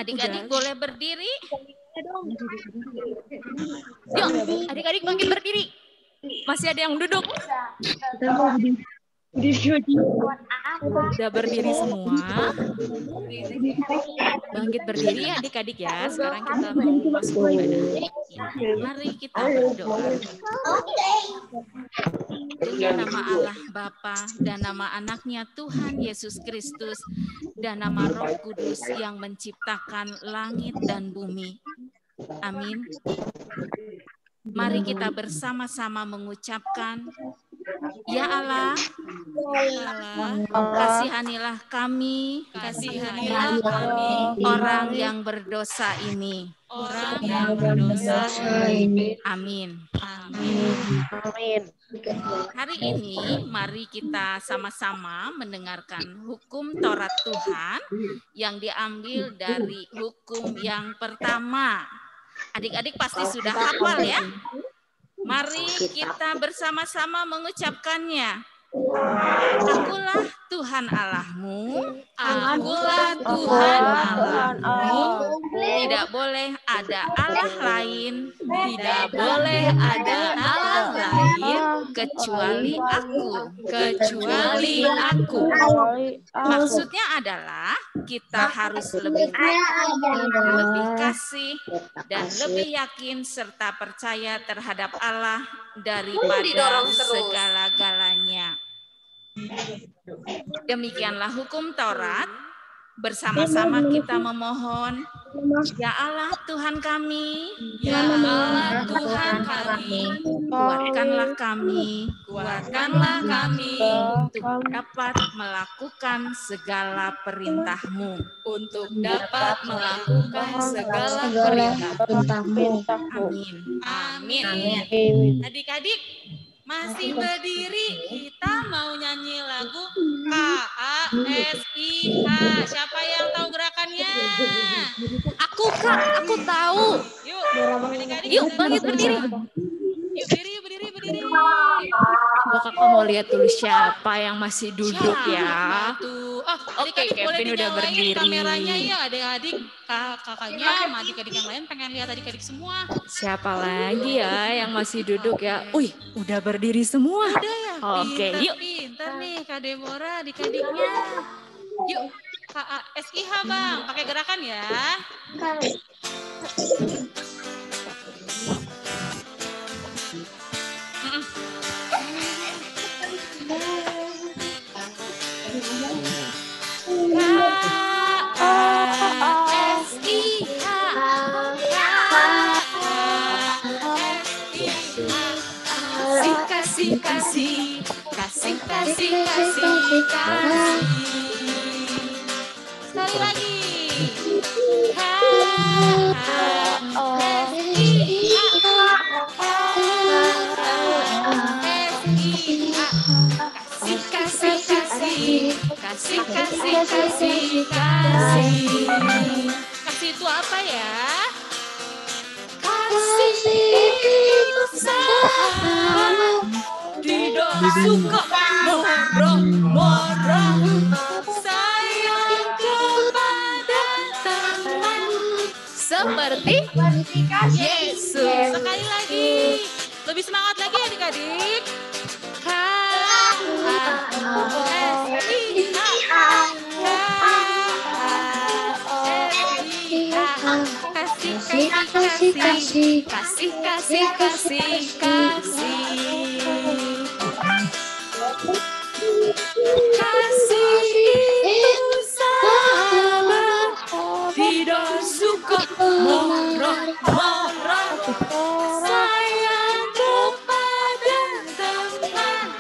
Adik-adik boleh berdiri? Yuk, adik-adik makin berdiri. Masih ada yang duduk. Udah berdiri semua. Bangkit berdiri ya adik-adik ya. Sekarang kita mau masuk ibadah. Mari kita berdoa. Dengan nama Allah Bapa dan nama anaknya Tuhan Yesus Kristus dan nama Roh Kudus yang menciptakan langit dan bumi. Amin. Mari kita bersama-sama mengucapkan, Ya Allah, kasihanilah kami, orang yang berdosa ini. Amin. Hari ini mari kita sama-sama mendengarkan hukum Taurat Tuhan yang diambil dari hukum yang pertama. Adik-adik pasti sudah hafal ya. Mari kita bersama-sama mengucapkannya. Akulah Tuhan Allahmu, akulah Tuhan Allahmu, tidak boleh ada Allah lain, tidak boleh ada Allah lain kecuali aku. Maksudnya adalah kita harus lebih kasih dan lebih yakin serta percaya terhadap Allah daripada segala-galanya. Demikianlah hukum Taurat. Bersama-sama kita memohon, Ya Allah Tuhan kami, kuatkanlah kami untuk dapat melakukan segala perintah-Mu. Amin. Adik-adik masih berdiri, kita mau nyanyi lagu KASIH. Siapa yang tahu gerakannya? Aku Kak, aku tahu. Yuk, adik-adik. Yuk, bangkit berdiri. Yuk, berdiri. Oh, kakak mau lihat dulu siapa yang masih duduk ya. Oke, Kevin udah berdiri. Kameranya ya adik-adik, kakaknya sama adik-adik yang lain pengen lihat adik-adik semua. Siapa lagi ya yang masih duduk ya? Udah berdiri semua. Udah ya. Oke, yuk. Pinter nih Kak Deborah adik-adiknya. Yuk, KASIH Bang, pakai gerakan ya. Kasih. Sekali lagi. Kasih. Kasih itu apa ya? Kasih itu sahabat, tidak suka murah, sayang kepada teman seperti Yesus. Sekali lagi, lebih semangat lagi adik-adik. Kasih. Kasih itu sahabat, tidak suka marah, sayang kepada teman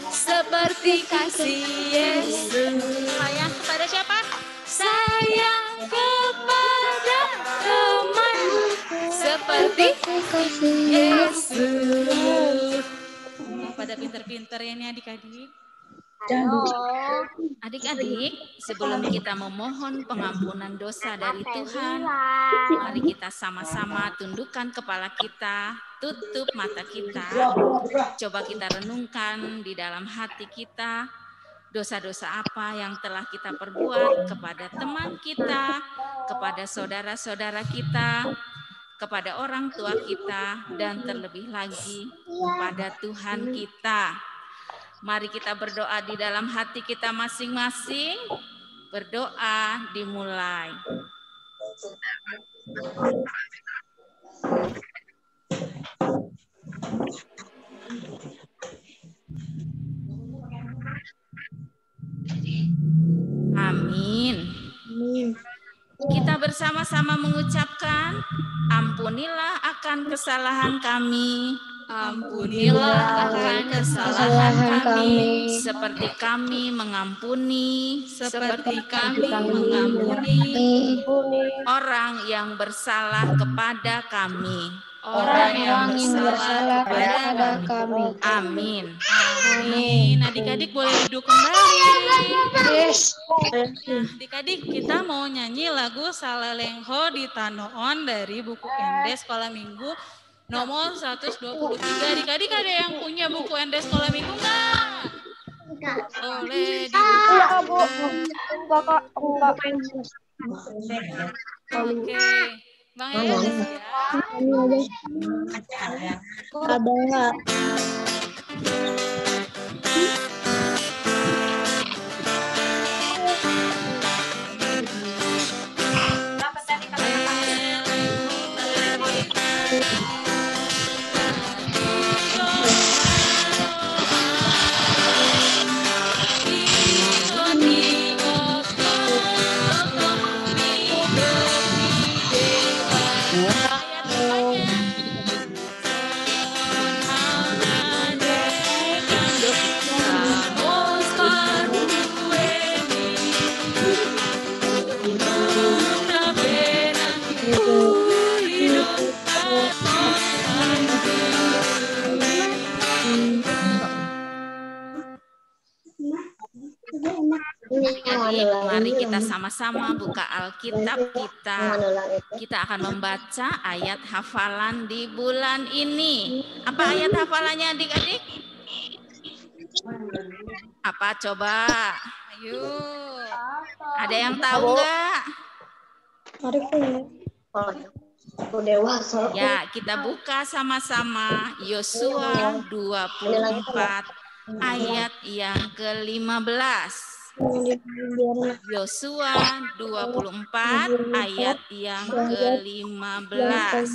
seperti kasih Yesus. Sayang kepada siapa? Sayang kepada teman seperti Yesus. Pada pinter-pinter ya nih adik-adik. Adik-adik, sebelum kita memohon pengampunan dosa dari Tuhan, mari kita sama-sama tundukkan kepala kita, tutup mata kita. Coba kita renungkan di dalam hati kita, dosa-dosa apa yang telah kita perbuat kepada teman kita, kepada saudara-saudara kita, kepada orang tua kita, dan terlebih lagi kepada Tuhan kita. Mari kita berdoa di dalam hati kita masing-masing. Berdoa dimulai. Amin. Kita bersama-sama mengucapkan, ampunilah akan kesalahan kami. Ampunilah akan kesalahan kami, seperti kami mengampuni orang yang bersalah kepada kami. Amin. Amin. Adik-adik boleh duduk kembali. Adik-adik, kita mau nyanyi lagu Salelengho di Tanoon dari buku Endes Sekolah Minggu nomor 123. Adik-adik ada yang punya buku Endes Sekolah Minggu nggak? Boleh dibuka. Oke. Bang Yaya siap? Ada nggak? Mari kita sama-sama buka Alkitab kita. Kita akan membaca ayat hafalan di bulan ini. Apa ayat hafalannya adik-adik? Apa coba? Ayo. Ada yang tahu nggak? Ya, kita buka sama-sama Yosua 24 ayat yang ke-15. Yosua 24 ayat yang ke-15.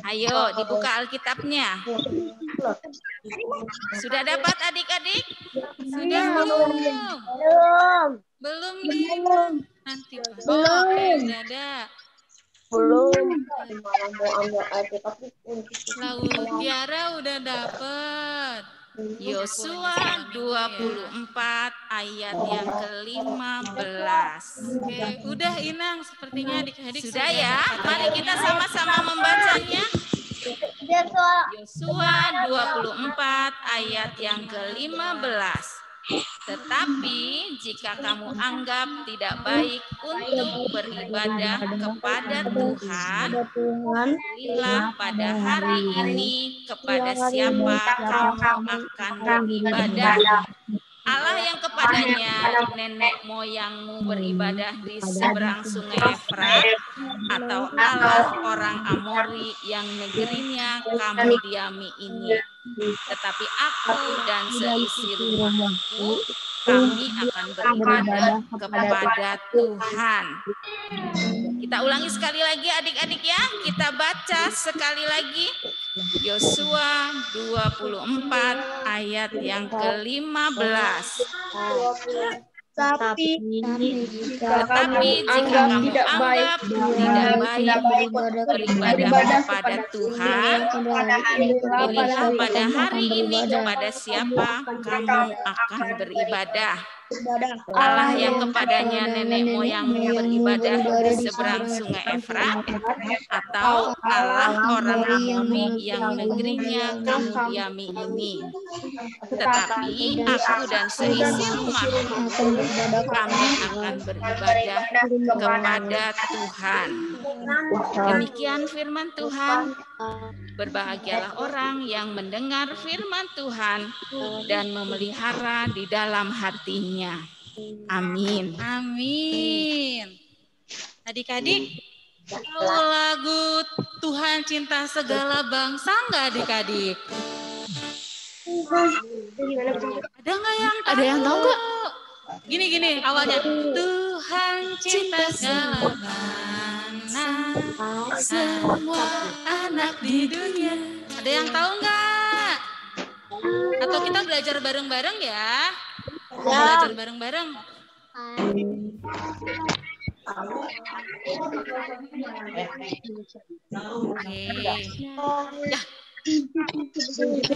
Ayo dibuka Alkitabnya. Sudah dapat adik-adik? Sudah belum? Belum nanti. Oh, sudah ada. Belum. Lalu Tiara udah dapat. Yosua 24 ayat yang ke-15. Oke, udah Inang, sepertinya adik-adik sudah ya. Mari kita sama-sama membacanya. Yosua 24 ayat yang ke-15. Tetapi jika kamu anggap tidak baik untuk beribadah kepada Tuhan, pilihlah pada hari ini kepada siapa kamu akan beribadah. Allah yang kepadanya nenek moyangmu beribadah di seberang sungai Efrat, atau Allah orang Amori yang negerinya kamu diami ini. Tetapi aku dan seisi rumahku, kami akan beribadah kepada Tuhan. Kita ulangi sekali lagi adik-adik ya. Kita baca sekali lagi. Yosua 24 ayat yang ke-15. Tetapi jika kamu anggap tidak baik beribadah kepada Tuhan, pilihlah pada hari ini kepada siapa kamu akan beribadah. Allah yang kepadanya nenek moyangmu beribadah di seberang sungai Efrat, atau Allah orang Amori yang negerinya kamu diami ini. Tetapi aku dan seisi rumahku, kami akan beribadah kepada Tuhan. Demikian firman Tuhan. Berbahagialah orang yang mendengar firman Tuhan dan memelihara di dalam hatinya. Amin. Amin. Adik-adik, tahu lagu Tuhan Cinta Segala Bangsa nggak adik-adik? Ada yang tahu nggak? Gini awalnya. Tuhan cinta segala bangsa, semua anak di dunia. Ada yang tahu nggak? Atau kita belajar bareng-bareng ya? Belajar bareng-bareng.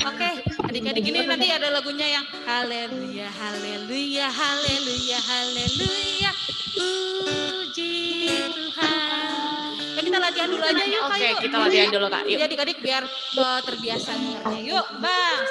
Oke, adik-adik ini nanti ada lagunya yang haleluya, haleluya, haleluya, haleluya, puji Tuhan. Ya, kita latihan dulu aja yuk. Oke, kita latihan dulu Kak. Yuk adik-adik biar terbiasa dengarnya. Yuk, Bang.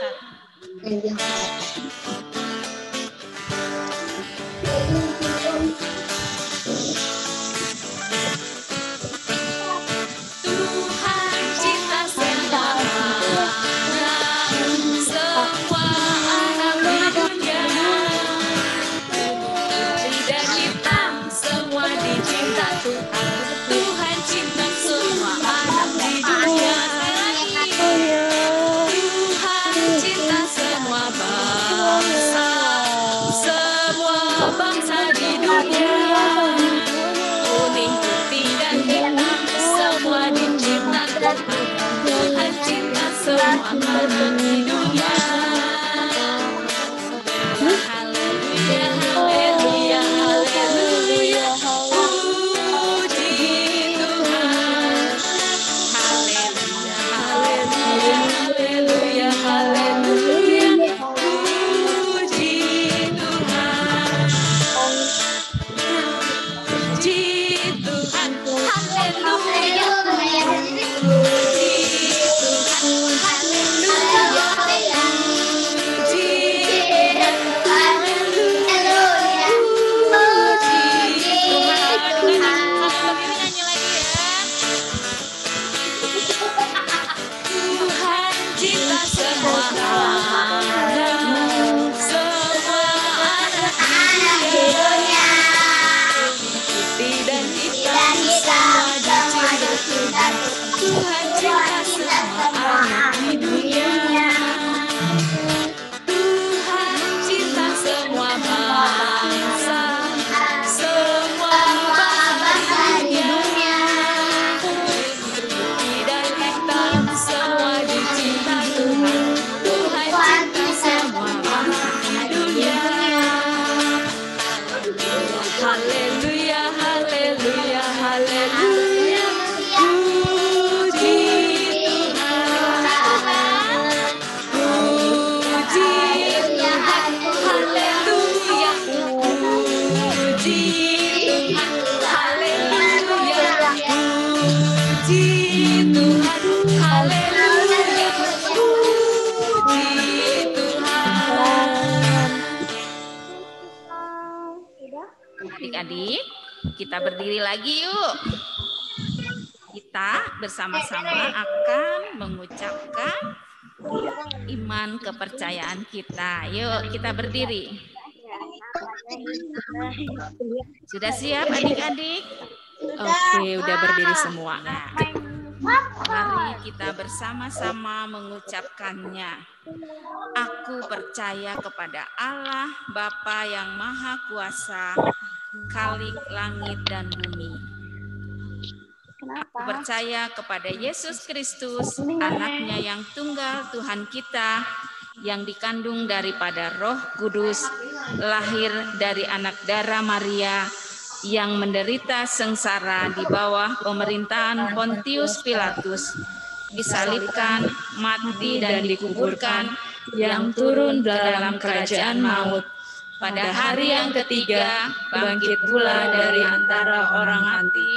Adik-adik, kita berdiri lagi yuk. Kita bersama-sama akan mengucapkan iman kepercayaan kita. Yuk, kita berdiri. Sudah siap adik-adik? Oke, udah berdiri semua. Mari kita bersama-sama mengucapkannya. Aku percaya kepada Allah Bapa yang Maha Kuasa, Khalik langit dan bumi. Aku percaya kepada Yesus Kristus, anaknya yang tunggal Tuhan kita, yang dikandung daripada Roh Kudus, lahir dari anak darah Maria, yang menderita sengsara di bawah pemerintahan Pontius Pilatus, disalibkan, mati dan dikuburkan, yang turun dalam kerajaan maut. Pada hari yang ketiga, bangkit pula dari antara orang mati,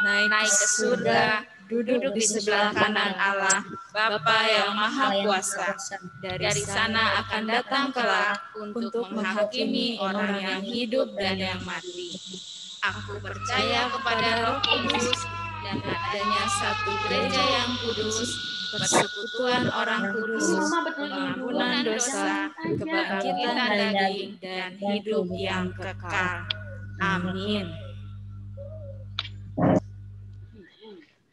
naik ke surga, duduk di sebelah kanan Allah, Bapa yang Maha Kuasa. Dari sana akan datang kelak untuk menghakimi orang yang hidup dan yang mati. Aku percaya kepada Roh Kudus dan adanya satu gereja yang kudus, persekutuan orang kudus, pengampunan dosa, kebangkitan daging, dan hidup yang kekal. Amin.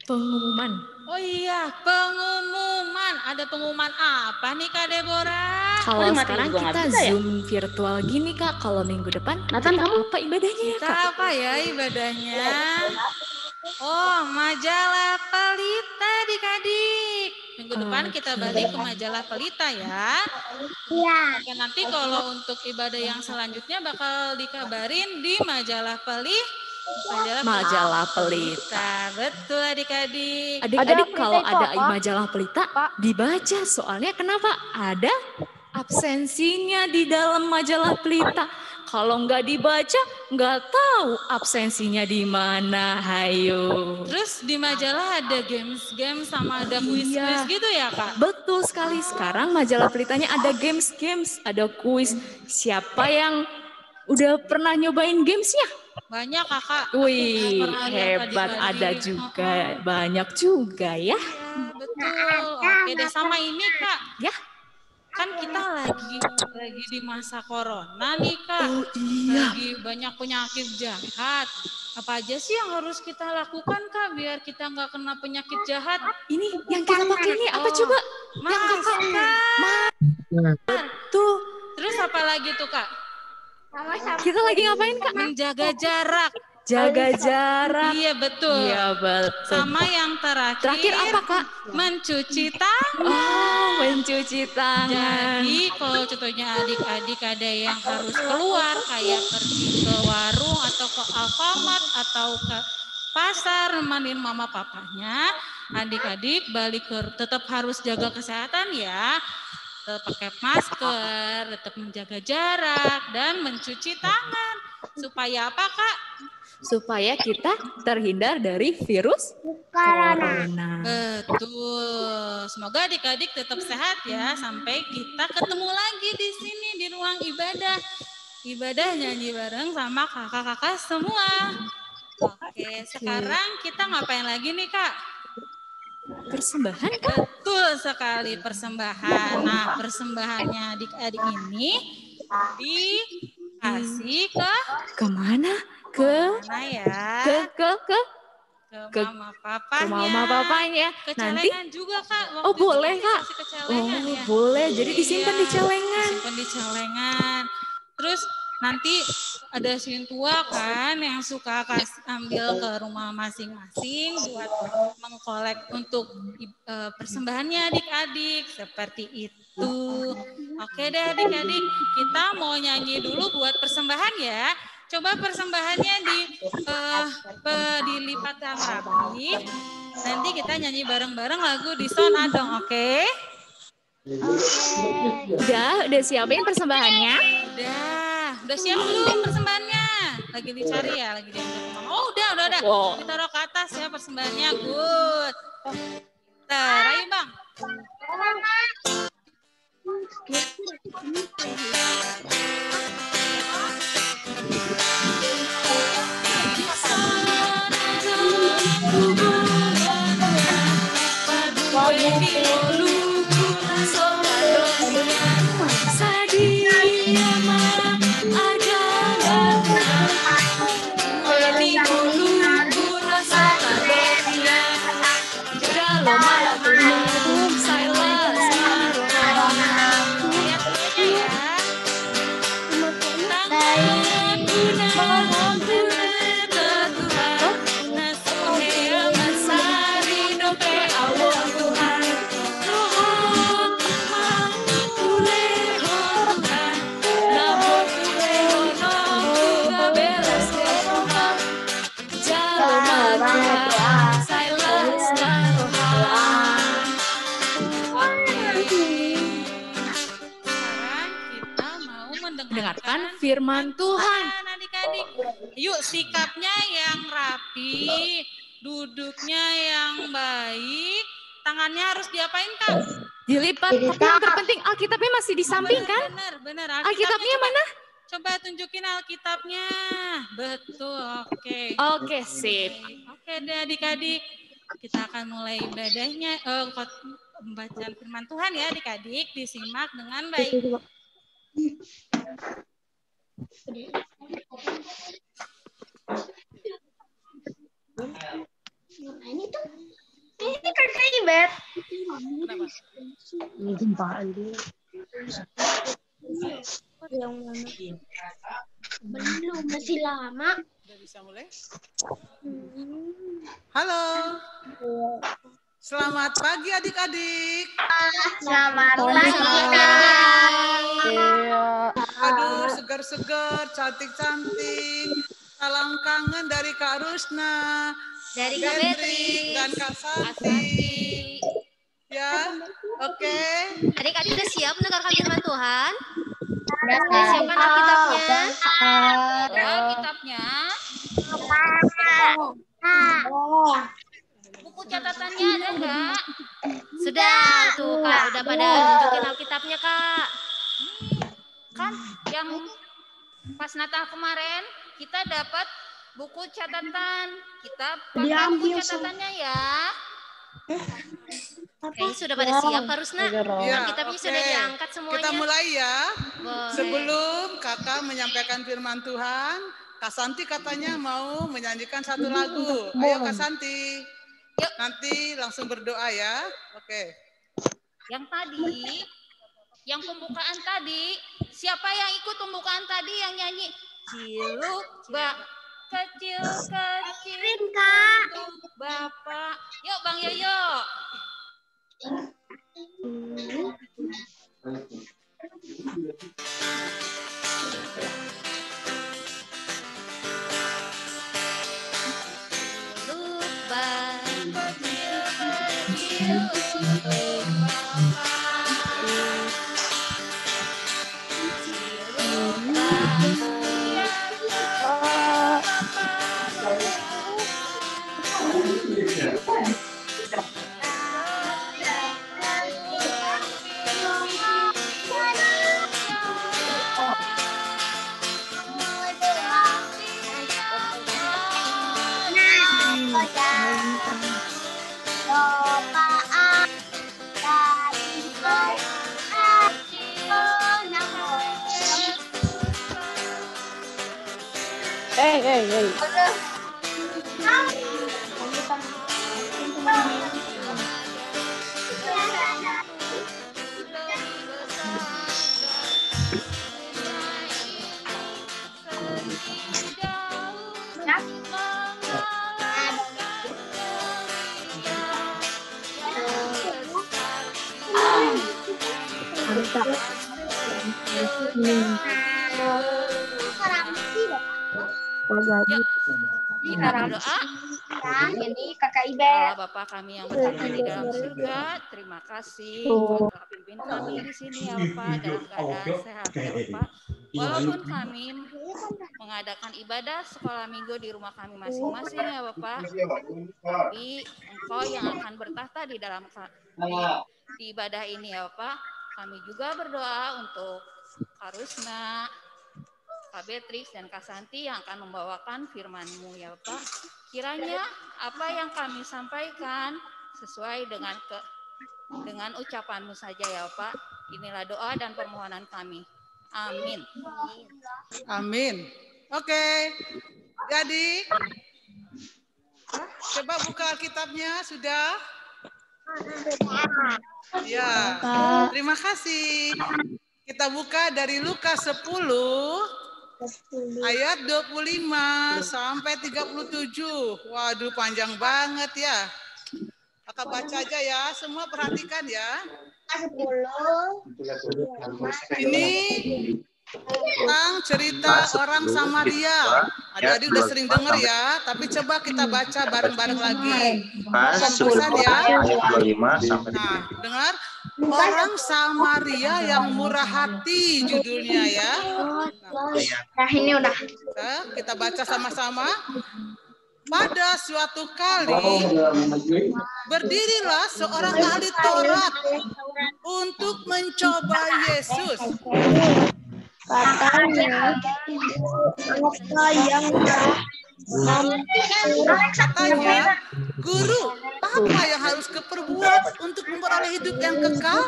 Pengumuman. Oh iya, pengumuman. Ada pengumuman apa nih Kak Deborah? Kalau sekarang kita Zoom virtual gini Kak, kalau minggu depan Nathan, kamu apa ibadahnya ya Kita Kak? apa ya ibadahnya? Oh, majalah Pelita Adik-adik. Minggu depan kita balik ke majalah Pelita ya. Iya. Oke, nanti kalau untuk ibadah yang selanjutnya bakal dikabarin di majalah Majalah Pelita. Betul adik-adik. Adik-adik kalau Pelita itu ada apa? majalah Pelita dibaca, soalnya kenapa? Ada absensinya di dalam majalah Pelita. Kalau nggak dibaca, nggak tahu absensinya di mana. Hayo. Terus di majalah ada games-games sama ada kuis-kuis gitu ya Kak? Betul sekali. Sekarang majalah Pelitanya ada games-games, ada kuis. Siapa yang udah pernah nyobain gamesnya? Banyak Kakak. Wih, Pernah lihat hebat, adik-adik. ada juga, banyak juga ya. Iya, betul. Oke deh, sama ini Kak. Ya. Kan kita lagi di masa corona nih Kak. Oh iya. Lagi banyak penyakit jahat. Apa aja sih yang harus kita lakukan Kak biar kita nggak kena penyakit jahat? Ini yang kita pakai ini apa coba? Masker. Tuh, Terus apa lagi tuh Kak? kita lagi ngapain Kak? Menjaga jarak. Jaga jarak. Iya betul. Iya betul. Sama yang terakhir. Terakhir apa Kak? Mencuci tangan. Oh, mencuci tangan. Jadi kalau contohnya adik-adik ada yang harus keluar kayak pergi ke warung atau ke Alfamart atau ke pasar nemenin mama papanya, adik-adik balik ke tetap harus jaga kesehatan ya. Tetap pakai masker, tetap menjaga jarak dan mencuci tangan. Supaya apa Kak? Supaya kita terhindar dari virus corona. Betul. Semoga adik-adik tetap sehat ya sampai kita ketemu lagi di sini di ruang ibadah. Ibadah nyanyi bareng sama kakak-kakak semua. Oke, sekarang kita ngapain lagi nih Kak? Persembahan Kak? Betul sekali persembahan. Nah, persembahannya adik-adik ini dikasih ke Kemana? Ke mana ya? ke Mama papanya. ke mama papanya. Nanti Kecelengan juga Kak. Waktu oh boleh itu Kak. dikasih Oh kecelengan ya. boleh. Jadi disimpan di Iya, celengan. disimpan di celengan. Terus nanti ada sintua kan yang suka ambil ke rumah masing-masing buat mengkolek untuk persembahannya adik-adik seperti itu. Oke deh adik-adik, kita mau nyanyi dulu buat persembahan ya. Coba persembahannya dilipat yang rapi. Nanti kita nyanyi bareng-bareng lagu di Son Adong, oke? Udah siapin persembahannya? Udah siap belum persembahannya? Lagi dicari ya, lagi diambil Mama. Oh udah. Wow. Ditaruh ke atas ya persembahannya, good. Ayo Bang. Mendengarkan firman Tuhan. Adik-adik, yuk sikapnya yang rapi, duduknya yang baik, tangannya harus diapain Kak? Dilipat. Tapi yang terpenting Alkitabnya masih di samping kan? Bener. Alkitabnya mana? Coba tunjukin Alkitabnya. Betul, oke. Oke, sip. Oke deh adik-adik. Kita akan mulai ibadahnya, pembacaan firman Tuhan ya adik-adik. Disimak dengan baik. Ini kakak Ibet. Kenapa? Ini gempaan dia. Yang mana? Belum, masih lama. Udah bisa mulai? Halo. Selamat pagi adik-adik. Selamat pagi. Aduh, segar-segar, cantik-cantik. Salam kangen dari Kak Rusna, Dari Kak Patrick, dan Kak Santi. Ya, oke. Adik-adik udah siap mendengarkan firman Tuhan? Udah Siapkan Alkitabnya. Alkitabnya. Buku catatannya ada enggak? Sudah tuh Kak, udah pada nunjukin Alkitabnya Kak. Kan yang pas Natal kemarin kita dapat buku catatan. Kita pakai buku catatannya ya. Kayaknya sudah pada siap Kak Rusna. Ya, Alkitabnya oke. sudah diangkat semuanya. Kita mulai ya. Boleh. Sebelum kakak menyampaikan firman Tuhan, Kak Santi katanya mau menyanyikan satu lagu. Ayo Kak Santi. Yuk. Nanti langsung berdoa ya. Oke. Yang tadi, yang pembukaan tadi, siapa yang ikut pembukaan tadi yang nyanyi? Ciluk bak kecil-kecil Kak. Bapak. Yuk Bang Yoyo. Hey. Kita berdoa. Ini Kakak Ibet. Bapak kami yang berada di dalam surga, terima kasih telah pimpin kami di sini ya Bapak dalam keadaan sehat ya Bapak. Walaupun kami mengadakan ibadah sekolah minggu di rumah kami masing-masing ya Bapak, tapi Engkau yang akan bertahta di dalam di ibadah ini ya Bapak. Kami juga berdoa untuk Kak Rusna, Kak Beatrix dan Kak Santi yang akan membawakan firman-Mu ya Bapak. Kiranya apa yang kami sampaikan sesuai dengan ucapan-Mu saja ya Pak. Inilah doa dan permohonan kami. Amin. Amin. Oke. Jadi coba buka Alkitabnya sudah? Ya. Terima kasih. Kita buka dari Lukas 10 ayat 25 sampai 37. Waduh, panjang banget ya. Kakak baca aja ya, semua perhatikan ya. 10. Ini tentang cerita orang Samaria. Adik-adik udah sering dengar ya, tapi coba kita baca bareng-bareng lagi. Pesan ya. Nah, dengar. Orang Samaria yang murah hati judulnya ya. Nah, ini udah. Kita baca sama-sama. Pada suatu kali berdirilah seorang ahli Taurat untuk mencoba Yesus. Katanya, guru, apa yang harus keperbuat untuk memperoleh hidup yang kekal?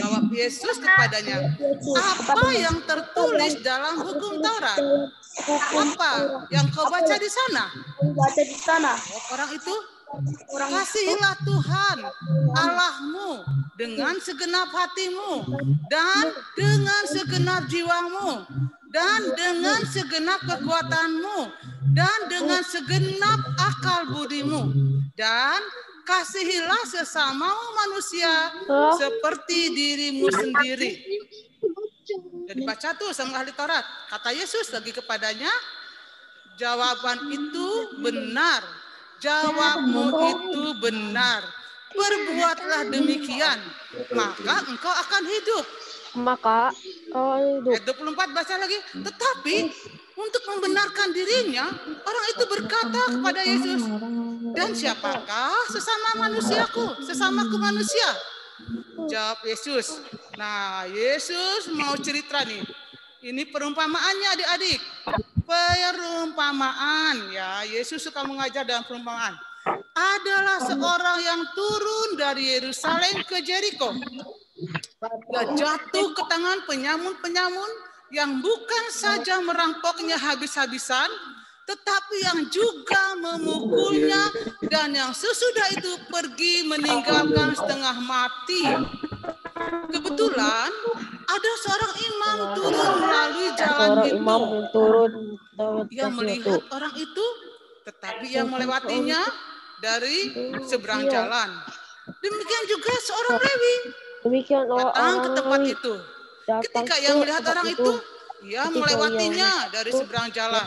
Jawab Yesus kepadanya, apa yang tertulis dalam hukum Taurat? Apa yang kau baca di sana? Jawab orang itu, kasihilah Tuhan Allahmu dengan segenap hatimu dan dengan segenap jiwamu dan dengan segenap kekuatanmu dan dengan segenap akal budimu, dan kasihilah sesamamu manusia seperti dirimu sendiri. Jadi baca tuh sama ahli Taurat. Kata Yesus lagi kepadanya, jawaban itu benar. Jawabmu itu benar. Perbuatlah demikian, maka engkau akan hidup. Ayat 24 baca lagi. Tetapi untuk membenarkan dirinya, orang itu berkata kepada Yesus, dan siapakah sesama manusiaku, sesamaku manusia? Jawab Yesus. Nah, Yesus mau cerita nih. Ini perumpamaannya adik-adik. Perumpamaan ya, Yesus suka mengajar dalam perumpamaan. Adalah seorang yang turun dari Yerusalem ke Jericho. Dia jatuh ke tangan penyamun-penyamun yang bukan saja merampoknya habis-habisan, tetapi yang juga memukulnya, dan yang sesudah itu pergi meninggalkan setengah mati. Kebetulan ada seorang imam turun melalui jalan itu. Ia melihat orang itu, tetapi ia melewatinya dari seberang jalan. Demikian juga seorang Lewi datang ke tempat itu. Ketika ia melihat orang itu, ia melewatinya dari seberang jalan.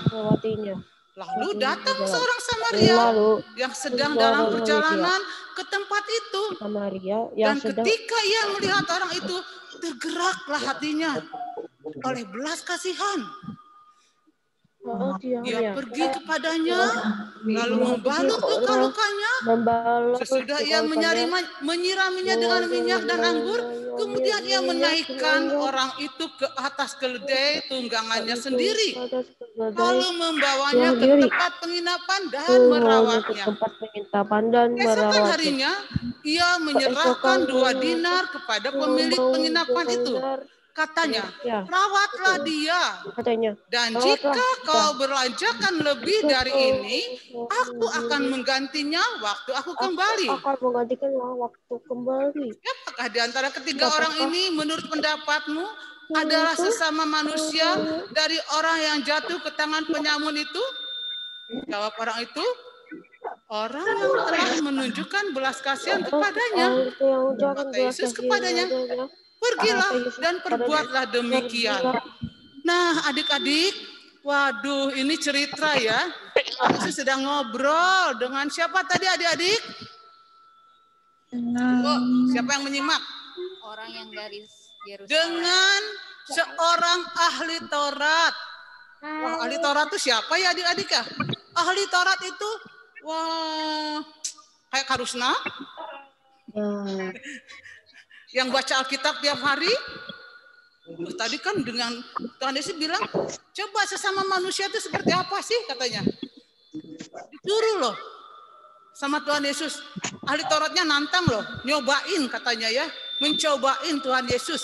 Lalu datang seorang Samaria yang sedang dalam perjalanan ke tempat itu. Dan ketika ia melihat orang itu, tergeraklah hatinya oleh belas kasihan. Ia pergi kepadanya, lalu membalut luka-lukanya. Sesudah ia menyiraminya dengan minyak dan anggur, kemudian ia menaikkan orang itu ke atas keledai tunggangannya sendiri, lalu membawanya ke tempat penginapan dan merawatnya. Keesokan harinya, ia menyerahkan 2 dinar kepada pemilik penginapan itu. Katanya, rawatlah dia. Dan jika kau belanjakan lebih dari ini, aku akan menggantinya waktu aku kembali. Apakah di antara ketiga orang ini menurut pendapatmu adalah sesama manusia dari orang yang jatuh ke tangan penyamun itu? Jawab orang itu, orang yang telah menunjukkan belas kasihan kepadanya. Kata Yesus kepadanya, pergilah dan perbuatlah demikian. Nah, adik-adik, waduh, ini cerita ya. Yesus sedang ngobrol dengan siapa tadi adik-adik? Oh, siapa yang menyimak? Orang yang dari Yerusalem. Dengan seorang ahli Taurat. Wah, ahli Taurat itu siapa ya adik-adik ya? Ahli Taurat itu, wah, kayak Karusna. Yang baca Alkitab tiap hari. Tadi kan dengan Tuhan Yesus bilang, coba sesama manusia itu seperti apa sih katanya. Disuruh loh sama Tuhan Yesus. Ahli Tauratnya nantang loh, nyobain katanya ya, mencobain Tuhan Yesus.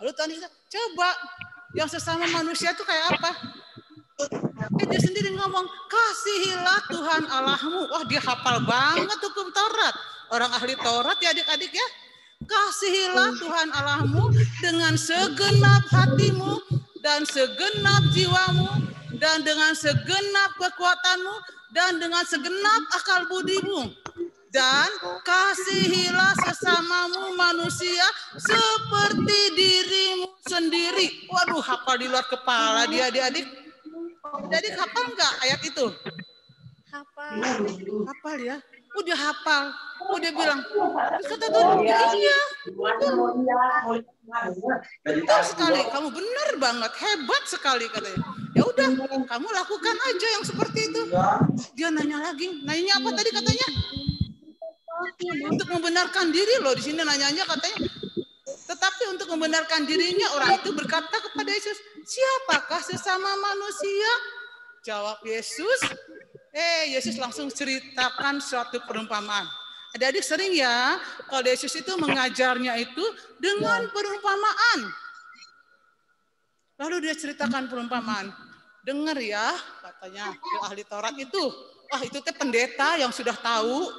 Lalu Tuhan Yesus, coba yang sesama manusia itu kayak apa? Dia sendiri ngomong, kasihilah Tuhan Allahmu. Wah, dia hafal banget hukum Taurat. Orang ahli Taurat ya adik-adik ya. Kasihilah Tuhan Allahmu dengan segenap hatimu dan segenap jiwamu dan dengan segenap kekuatanmu dan dengan segenap akal budimu. Dan kasihilah sesamamu manusia seperti dirimu sendiri. Waduh, hafal di luar kepala dia adik-adik. Jadi hafal nggak ayat itu? Hafal. Hafal ya. Udah hafal. Udah bilang. Terus kata Tuhan, ya iya. Betul sekali. Kamu benar banget. Hebat sekali katanya. Ya udah, kamu lakukan aja yang seperti itu. Dia nanya lagi. Nanya apa tadi katanya? Untuk membenarkan diri loh. Di sini nanyanya katanya. Tetapi untuk membenarkan dirinya, orang itu berkata kepada Yesus, siapakah sesama manusia? Jawab Yesus, Yesus langsung ceritakan suatu perumpamaan. Adik-adik sering ya, kalau Yesus itu mengajarnya itu dengan perumpamaan. Lalu dia ceritakan perumpamaan. Dengar ya, katanya ke ahli Taurat itu. Itu teh pendeta yang sudah tahu.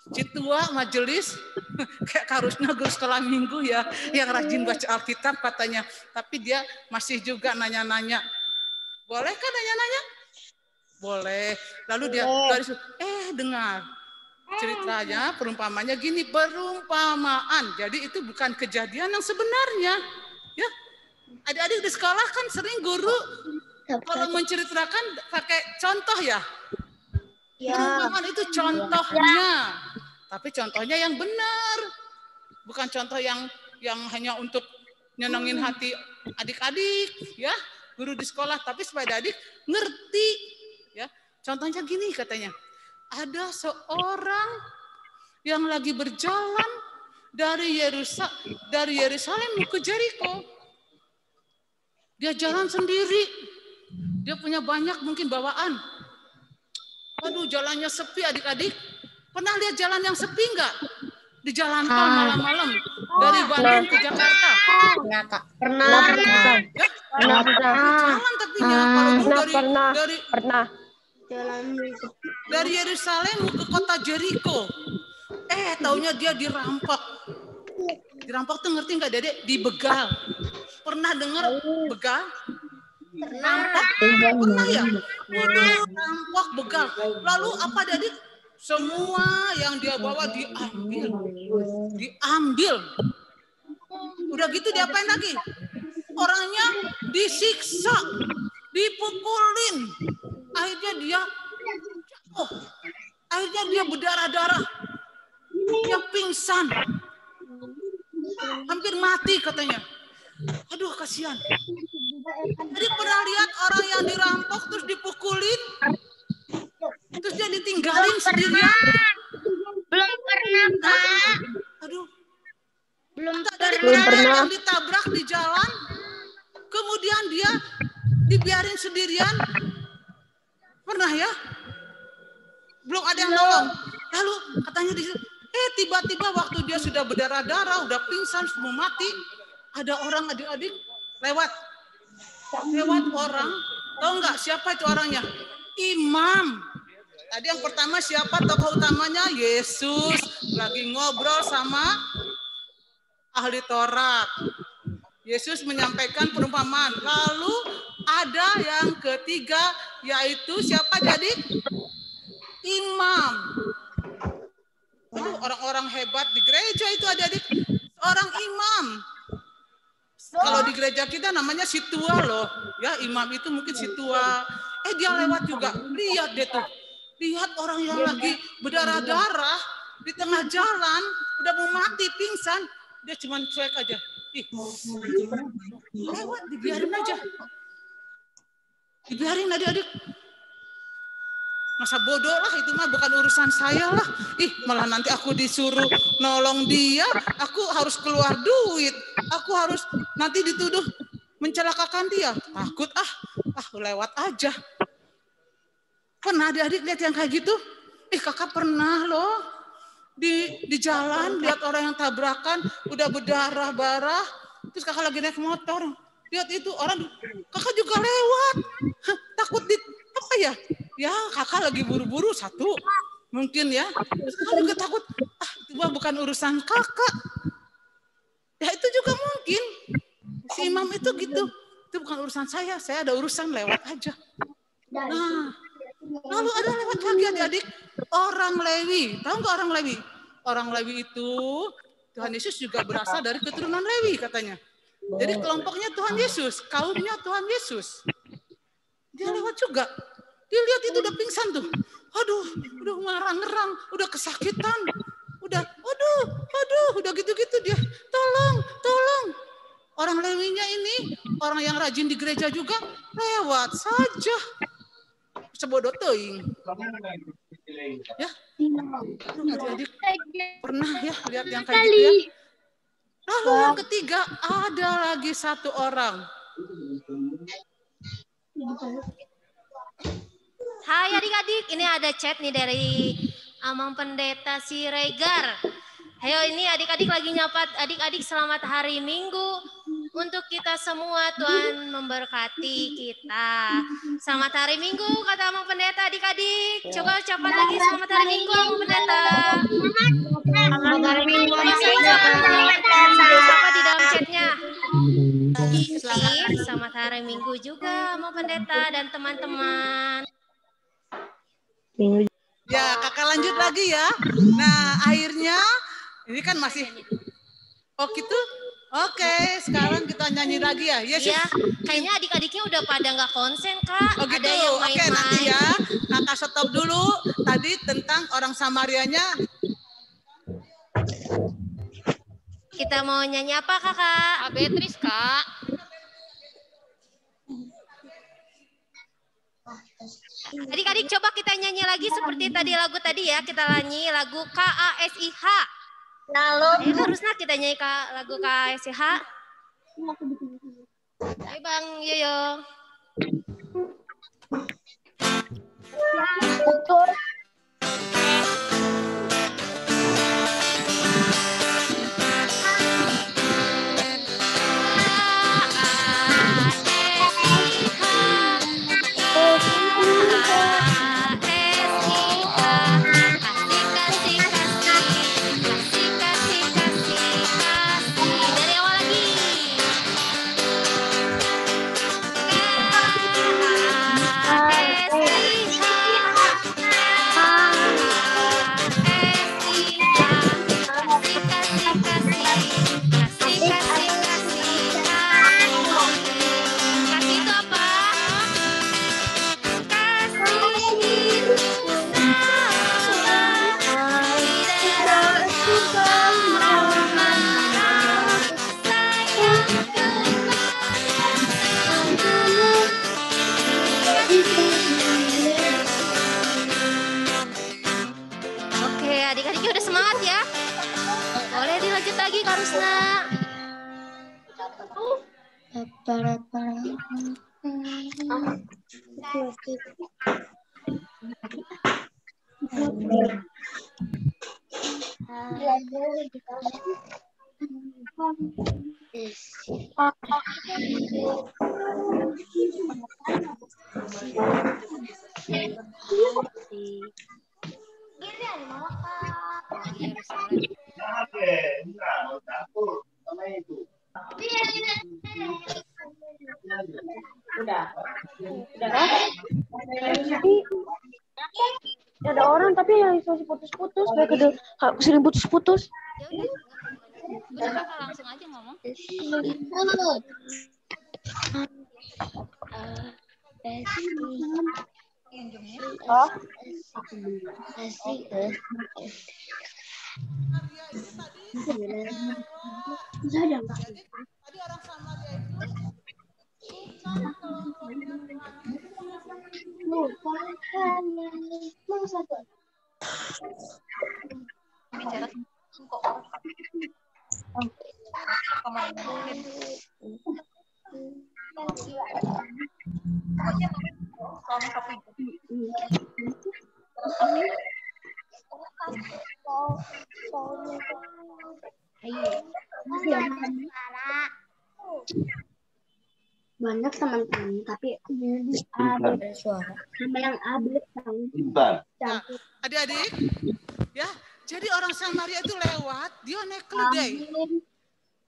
Citua majelis, kayak harusnya guru sekolah minggu ya, yang rajin baca Alkitab katanya. Tapi dia masih juga nanya-nanya. Boleh kan nanya-nanya? Boleh. Lalu dia dengar. Ceritanya, perumpamannya gini, perumpamaan. Jadi itu bukan kejadian yang sebenarnya. Ya, adik-adik di sekolah kan sering guru kalau menceritakan pakai contoh ya. Perumpamaan itu contohnya. Tapi contohnya yang benar. Bukan contoh yang hanya untuk nyenengin hati adik-adik, ya. Guru di sekolah, tapi supaya adik ngerti, ya. Contohnya gini katanya. Ada seorang yang lagi berjalan dari Yerusalem ke Jericho. Dia jalan sendiri. Dia punya banyak mungkin bawaan. Waduh, jalannya sepi adik-adik. Pernah lihat jalan yang sepi enggak? Di jalan tol malam-malam dari Bandung ke Jakarta. Pernah. Jalan tapinya kalau Pernah. Dari Yerusalem ke kota Jericho. Taunya dia dirampok. Dirampok tuh ngerti nggak Dedek? Dibegal. Pernah dengar begal? Rampok? Pernah ya? Waduh, rampok, begal. Lalu apa Dedek? Semua yang dia bawa diambil. Udah gitu diapain lagi? Orangnya disiksa, dipukulin. Akhirnya dia berdarah-darah. Dia pingsan. Hampir mati katanya. Aduh, kasihan. Jadi pernah lihat orang yang dirampok terus dipukulin? Terus dia ditinggalin sendirian? Belum pernah, Kak. Aduh. Belum pernah. Yang ditabrak di jalan, kemudian dia dibiarin sendirian. Pernah ya? Belum ada yang nolong. Lalu katanya tiba-tiba waktu dia sudah berdarah-darah, udah pingsan, semua mati, ada orang adik-adik lewat orang. Tahu nggak siapa itu orangnya? Imam. Tadi yang pertama siapa tokoh utamanya? Yesus lagi ngobrol sama ahli Taurat. Yesus menyampaikan perumpamaan. Lalu ada yang ketiga, yaitu siapa jadi? Imam. Orang-orang hebat di gereja itu adik-adik. Orang imam. Kalau di gereja kita namanya situa loh. Ya, imam itu mungkin situa. Dia lewat juga. Lihat deh tuh. Lihat orang yang lagi berdarah-darah di tengah jalan. Udah mau mati, pingsan. Dia cuma cuek aja. Lewat, dibiarin aja. Dibiarin adik-adik. Masa bodoh lah, itu mah bukan urusan saya lah. Malah nanti aku disuruh nolong dia, aku harus keluar duit. Aku harus nanti dituduh mencelakakan dia. Takut lewat aja. Pernah adik-adik lihat yang kayak gitu? Kakak pernah loh. Di jalan lihat orang yang tabrakan, udah berdarah-barah. Terus kakak lagi naik motor. Lihat itu orang, kakak juga lewat. Takut apa ya? Ya kakak lagi buru-buru satu. Mungkin ya. Terus kakak juga takut. Itu bukan urusan kakak. Ya itu juga mungkin. Si imam itu gitu. Itu bukan urusan saya ada urusan, lewat aja. Nah, lalu ada lewat lagi adik-adik. Orang Lewi. Tahu nggak orang Lewi? Orang Lewi itu, Tuhan Yesus juga berasal dari keturunan Lewi katanya. Jadi kelompoknya Tuhan Yesus. Kaumnya Tuhan Yesus. Dia lewat juga. Dia lihat itu udah pingsan tuh. Aduh, udah ngerang-ngerang, udah kesakitan. Udah gitu-gitu dia. Tolong. Orang Lewinya ini, orang yang rajin di gereja juga, lewat saja. Sebodoh teuing. Ya. Adik-adik pernah ya lihat yang kayak gitu ya. Lalu yang ketiga ada lagi satu orang. Hai adik-adik, ini ada chat nih dari Amang Pendeta Siregar. Ayo ini adik-adik lagi nyapa adik-adik selamat hari Minggu. Untuk kita semua Tuhan memberkati kita. Selamat hari Minggu kata Amang Pendeta adik-adik. Coba ucapan lagi selamat hari Minggu Amang Pendeta. Selamat hari Minggu. Siapa di dalam chatnya? Selamat hari Minggu juga Amang Pendeta dan teman-teman. Ya, kakak lanjut lagi ya. Nah, akhirnya ini kan masih gitu. Oke, sekarang kita nyanyi lagi ya. Yesus. Iya, kayaknya adik-adiknya udah pada nggak konsen, Kak. Oh gitu. Ada yang main-main. Oke, nanti ya. Kakak stop dulu. Tadi tentang orang Samarianya. Kita mau nyanyi apa, Kakak? Kak Beatrice, Kak. Adik-adik coba kita nyanyi lagi seperti tadi lagu tadi ya. Kita nyanyi lagu KASIH. Lalu Harusnya kita nyanyi lagu KASIH. Ayo Bang Yoyo. Adik-adiknya udah semangat ya? Boleh dilanjut lagi Kak Rusna. Ada orang tapi yang masih putus-putus, sering putus-putus. Udah kakak langsung aja ngomong. Oh. Tadi orang Samaria banyak teman-teman tapi ada suara sama yang update Nah, adik-adik ya, jadi orang Samaria itu lewat, dia naik keledai,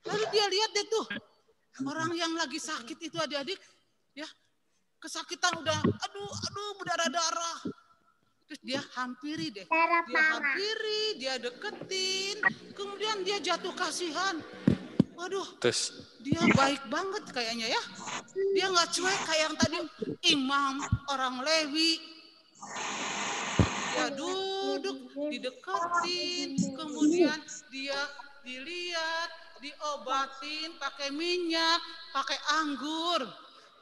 lalu dia lihat deh tuh orang yang lagi sakit itu adik-adik ya, kesakitan udah aduh berdarah-darah, terus dia hampiri deh, dia deketin, kemudian dia jatuh kasihan. Waduh, dia baik banget kayaknya ya. Dia nggak cuek kayak yang tadi imam orang Lewi. Dia duduk, dideketin, kemudian dia dilihat, diobatin pakai minyak, pakai anggur.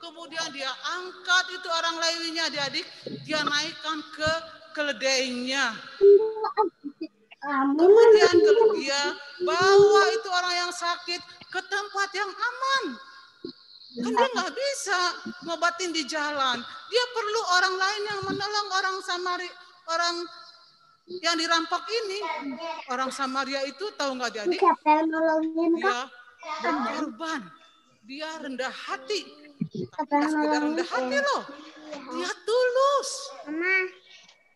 Kemudian dia angkat itu orang Lewinya, adik-adik, dia naikkan ke keledainya. Kemudian dia bawa itu orang yang sakit ke tempat yang aman. Kan dia nggak bisa ngobatin di jalan. Dia perlu orang lain yang menolong orang orang yang dirampok ini. Orang Samaria itu tahu nggak jadi? Dia berkorban. Dia rendah hati. Tidak sekedar rendah hati loh. Dia tulus.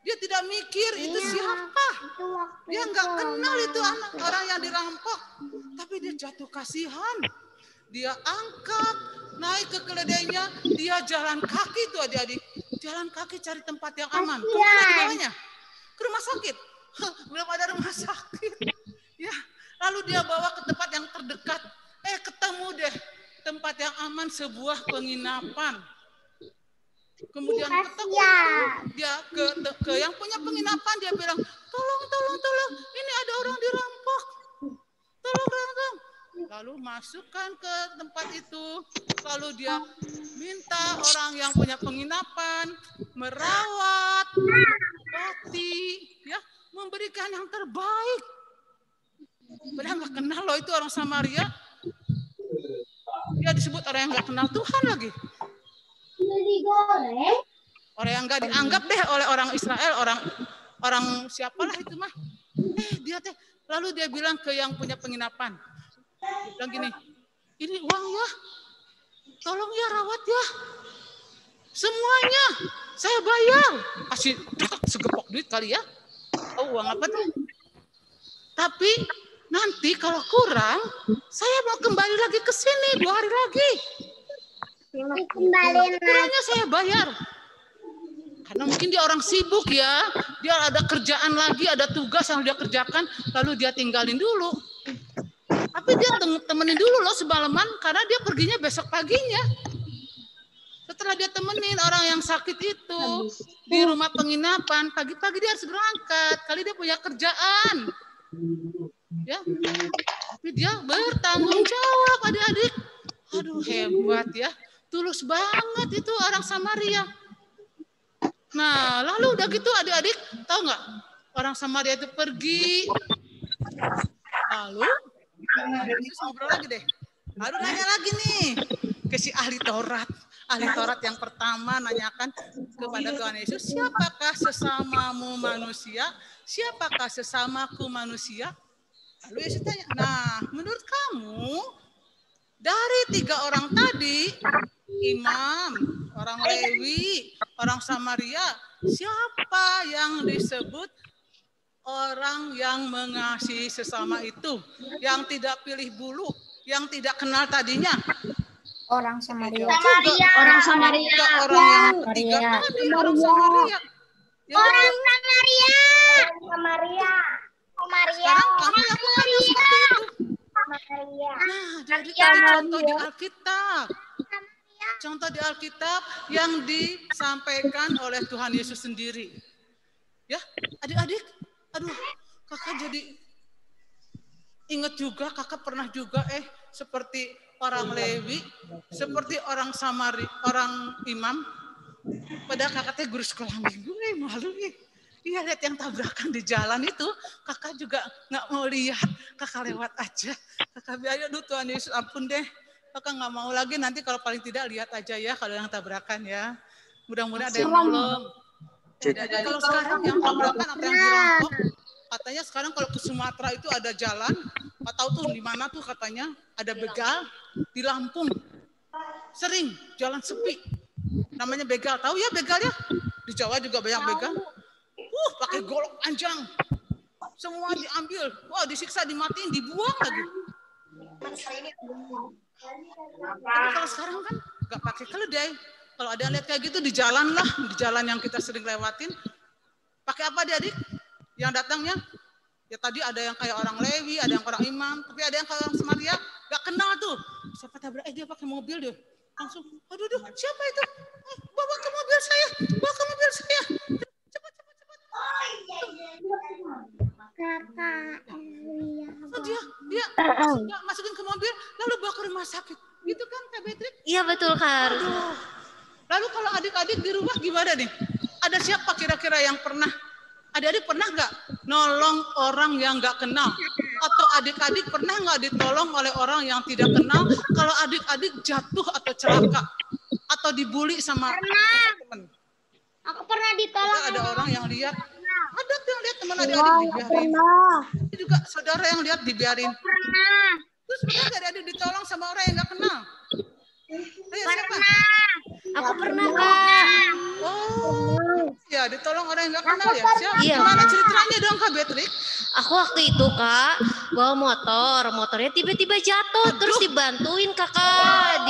Dia tidak mikir itu siapa. Dia nggak kenal itu orang yang dirampok. Tapi dia jatuh kasihan. Dia angkat, naik ke keledainya, dia jalan kaki tuh adik-adik. Jalan kaki cari tempat yang aman. Kemana dibawanya? Ke rumah sakit. Belum ada rumah sakit. Ya, lalu dia bawa ke tempat yang terdekat. Ketemu deh tempat yang aman, sebuah penginapan. Kemudian ketemu dia ke yang punya penginapan, dia bilang, tolong, ini ada orang dirampok. Tolong. Lalu masukkan ke tempat itu, lalu dia minta orang yang punya penginapan merawat, bakti, ya, memberikan yang terbaik. Padahal nggak kenal loh itu orang Samaria. Dia disebut orang yang nggak kenal Tuhan lagi. Orang yang nggak dianggap deh oleh orang Israel, orang siapalah itu mah. Lalu dia bilang ke yang punya penginapan, bilang gini, ini uang ya, tolong ya rawat ya, semuanya saya bayar, kasih segepok duit kali ya, uang apa tuh? Tapi nanti kalau kurang, saya mau kembali lagi ke sini 2 hari lagi. Kurangnya saya bayar. Karena mungkin dia orang sibuk ya, dia ada kerjaan lagi, ada tugas yang dia kerjakan, lalu dia tinggalin dulu. Tapi dia temenin dulu loh semalaman, karena dia perginya besok paginya. Setelah dia temenin orang yang sakit itu di rumah penginapan, pagi-pagi dia harus berangkat, kali dia punya kerjaan. Ya, tapi dia bertanggung jawab adik-adik. Aduh hebat ya, tulus banget itu orang Samaria. Nah lalu udah gitu adik-adik tahu nggak, orang Samaria itu pergi, lalu Yesus ngobrol lagi deh, lalu nanya lagi nih ke si ahli Taurat yang pertama nanyakan kepada Tuhan Yesus, siapakah sesamamu manusia, siapakah sesamaku manusia? Lalu Yesus tanya, nah menurut kamu dari 3 orang tadi, imam, orang Lewi, orang Samaria, siapa yang disebut orang yang mengasihi sesama itu, yang tidak pilih bulu, yang tidak kenal tadinya? Orang Samaria. Orang Samaria. Orang yang ketiga tadi, orang Samaria. Orang Samaria. Sekarang kamu lakukan seperti itu. Nah, jadi tadi contoh di Alkitab. Contoh di Alkitab yang disampaikan oleh Tuhan Yesus sendiri. Ya, adik-adik, aduh, kakak jadi ingat juga, kakak pernah juga seperti orang Lewi, seperti orang Samaria, orang imam. Padahal kakaknya guru sekolah minggu, malu nih. Iya, lihat yang tabrakan di jalan itu, kakak juga nggak mau lihat, kakak lewat aja. Kakak bilang, aduh Tuhan Yesus ampun deh, kakak nggak mau lagi, nanti kalau paling tidak lihat aja ya kalau yang tabrakan ya. Mudah-mudahan ada yang nolong. Kalau sekarang yang tabrakan atau yang dirampok, katanya sekarang kalau ke Sumatera itu ada jalan, nggak tahu tuh di mana tuh katanya, ada begal di Lampung. Sering jalan sepi, namanya begal. Tahu ya begal ya? Di Jawa juga banyak begal. Pakai golok panjang, semua diambil, wah disiksa, dimatiin, dibuang lagi. Tapi kalau sekarang kan nggak pakai keledai. Kalau ada yang lihat kayak gitu di jalan lah, di jalan yang kita sering lewatin, pakai apa dia adik? Yang datangnya, ya tadi ada yang kayak orang Lewi, ada yang orang imam, tapi ada yang kayak orang Samaria, nggak kenal tuh. Siapa tabrak? Dia pakai mobil deh. Langsung, aduh, siapa itu? Bawa ke mobil saya, bawa ke mobil saya. Dia masukin ke mobil, lalu bawa ke rumah sakit. Gitu kan Kak Beatrix? Iya betul Kak. Lalu kalau adik-adik di rumah gimana nih? Ada siapa kira-kira yang pernah Adik-adik pernah nggak nolong orang yang nggak kenal? Atau adik-adik pernah nggak ditolong oleh orang yang tidak kenal kalau adik-adik jatuh atau celaka? Atau dibully sama teman? Aku pernah ditolong. Ada orang yang lihat, ada tuh yang lihat teman adik-adik dibiarin. Itu juga saudara yang lihat dibiarin. Terus pernah nggak adik ditolong sama orang yang nggak kenal? Ayo, siapa? Aku pernah, Kak. Oh, ya ditolong orang yang nggak kenal ya? Siapa? Iya. Gimana ceritanya dong Kak Beatrix? Aku waktu itu, Kak, bawa motornya tiba-tiba jatuh, terus dibantuin Kakak,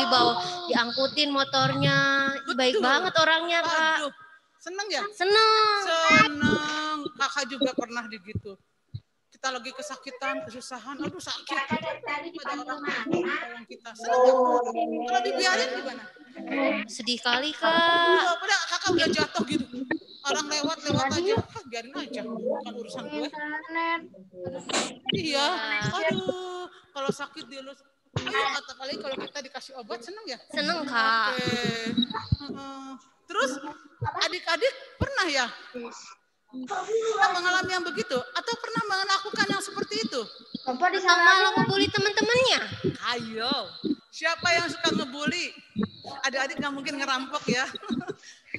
diangkutin motornya. Baik banget orangnya, Kak. Aduh, seneng ya? Seneng. Seneng. Kakak juga pernah digitu. Kita lagi kesakitan, kesusahan, aduh sakit. Ada orang tolong kita. Seneng gak? Kalau dibiarin gimana? Sedih kali, Kak. Oh, padahal kakak udah jatuh gitu. Orang lewat aja, biarin aja. Bukan urusan gue. Iya. Aduh, kalau sakit dia lu. Ayo, atau kali kalau kita dikasih obat seneng ya? Seneng, Kak. Oke. Terus adik-adik pernah ya? Pernah mengalami yang begitu? Atau pernah melakukan yang seperti itu? Bapak Atau malah ngebully teman-temannya? Ayo, siapa yang suka ngebully? Adik-adik nggak mungkin ngerampok ya.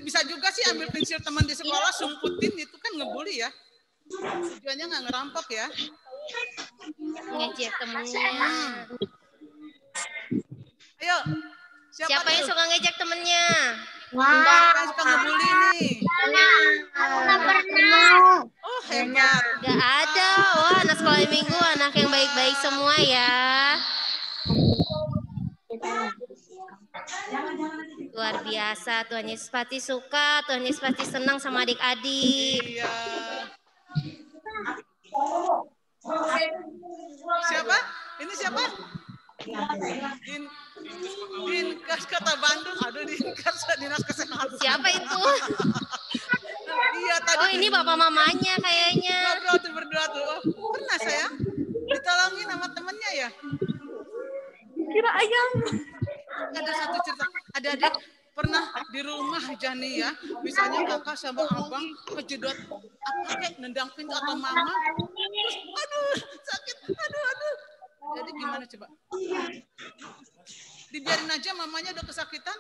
Bisa juga sih ambil pensil teman di sekolah, sumputin, itu kan ngebully ya. Tujuannya nggak ngerampok ya. Ngejek temennya. Ayo, Siapa yang suka ngejek temennya? Siapa yang suka ngebully nih? Oh, hebat. Gak ada. Wah, anak sekolah minggu, anak yang baik-baik semua ya. Luar biasa. Tuhan Yesus pasti suka, Tuhan Yesus pasti senang sama adik-adik. Iya. Siapa? Ini siapa? Dinkes Kota Bandung. Aduh, Dinas Kesehatan. Siapa itu? Iya, tadi. Oh, ini bapak mamanya kayaknya. Berdua tuh. Oh, pernah saya ditolongin sama temennya ya? Kira ayam. Ada satu cerita. Adik-adik pernah di rumah Jani ya, misalnya kakak sama abang kejedot apa kayak nendang pintu atau mama, terus aduh sakit, aduh. Jadi gimana coba? Dibiarin aja mamanya udah kesakitan?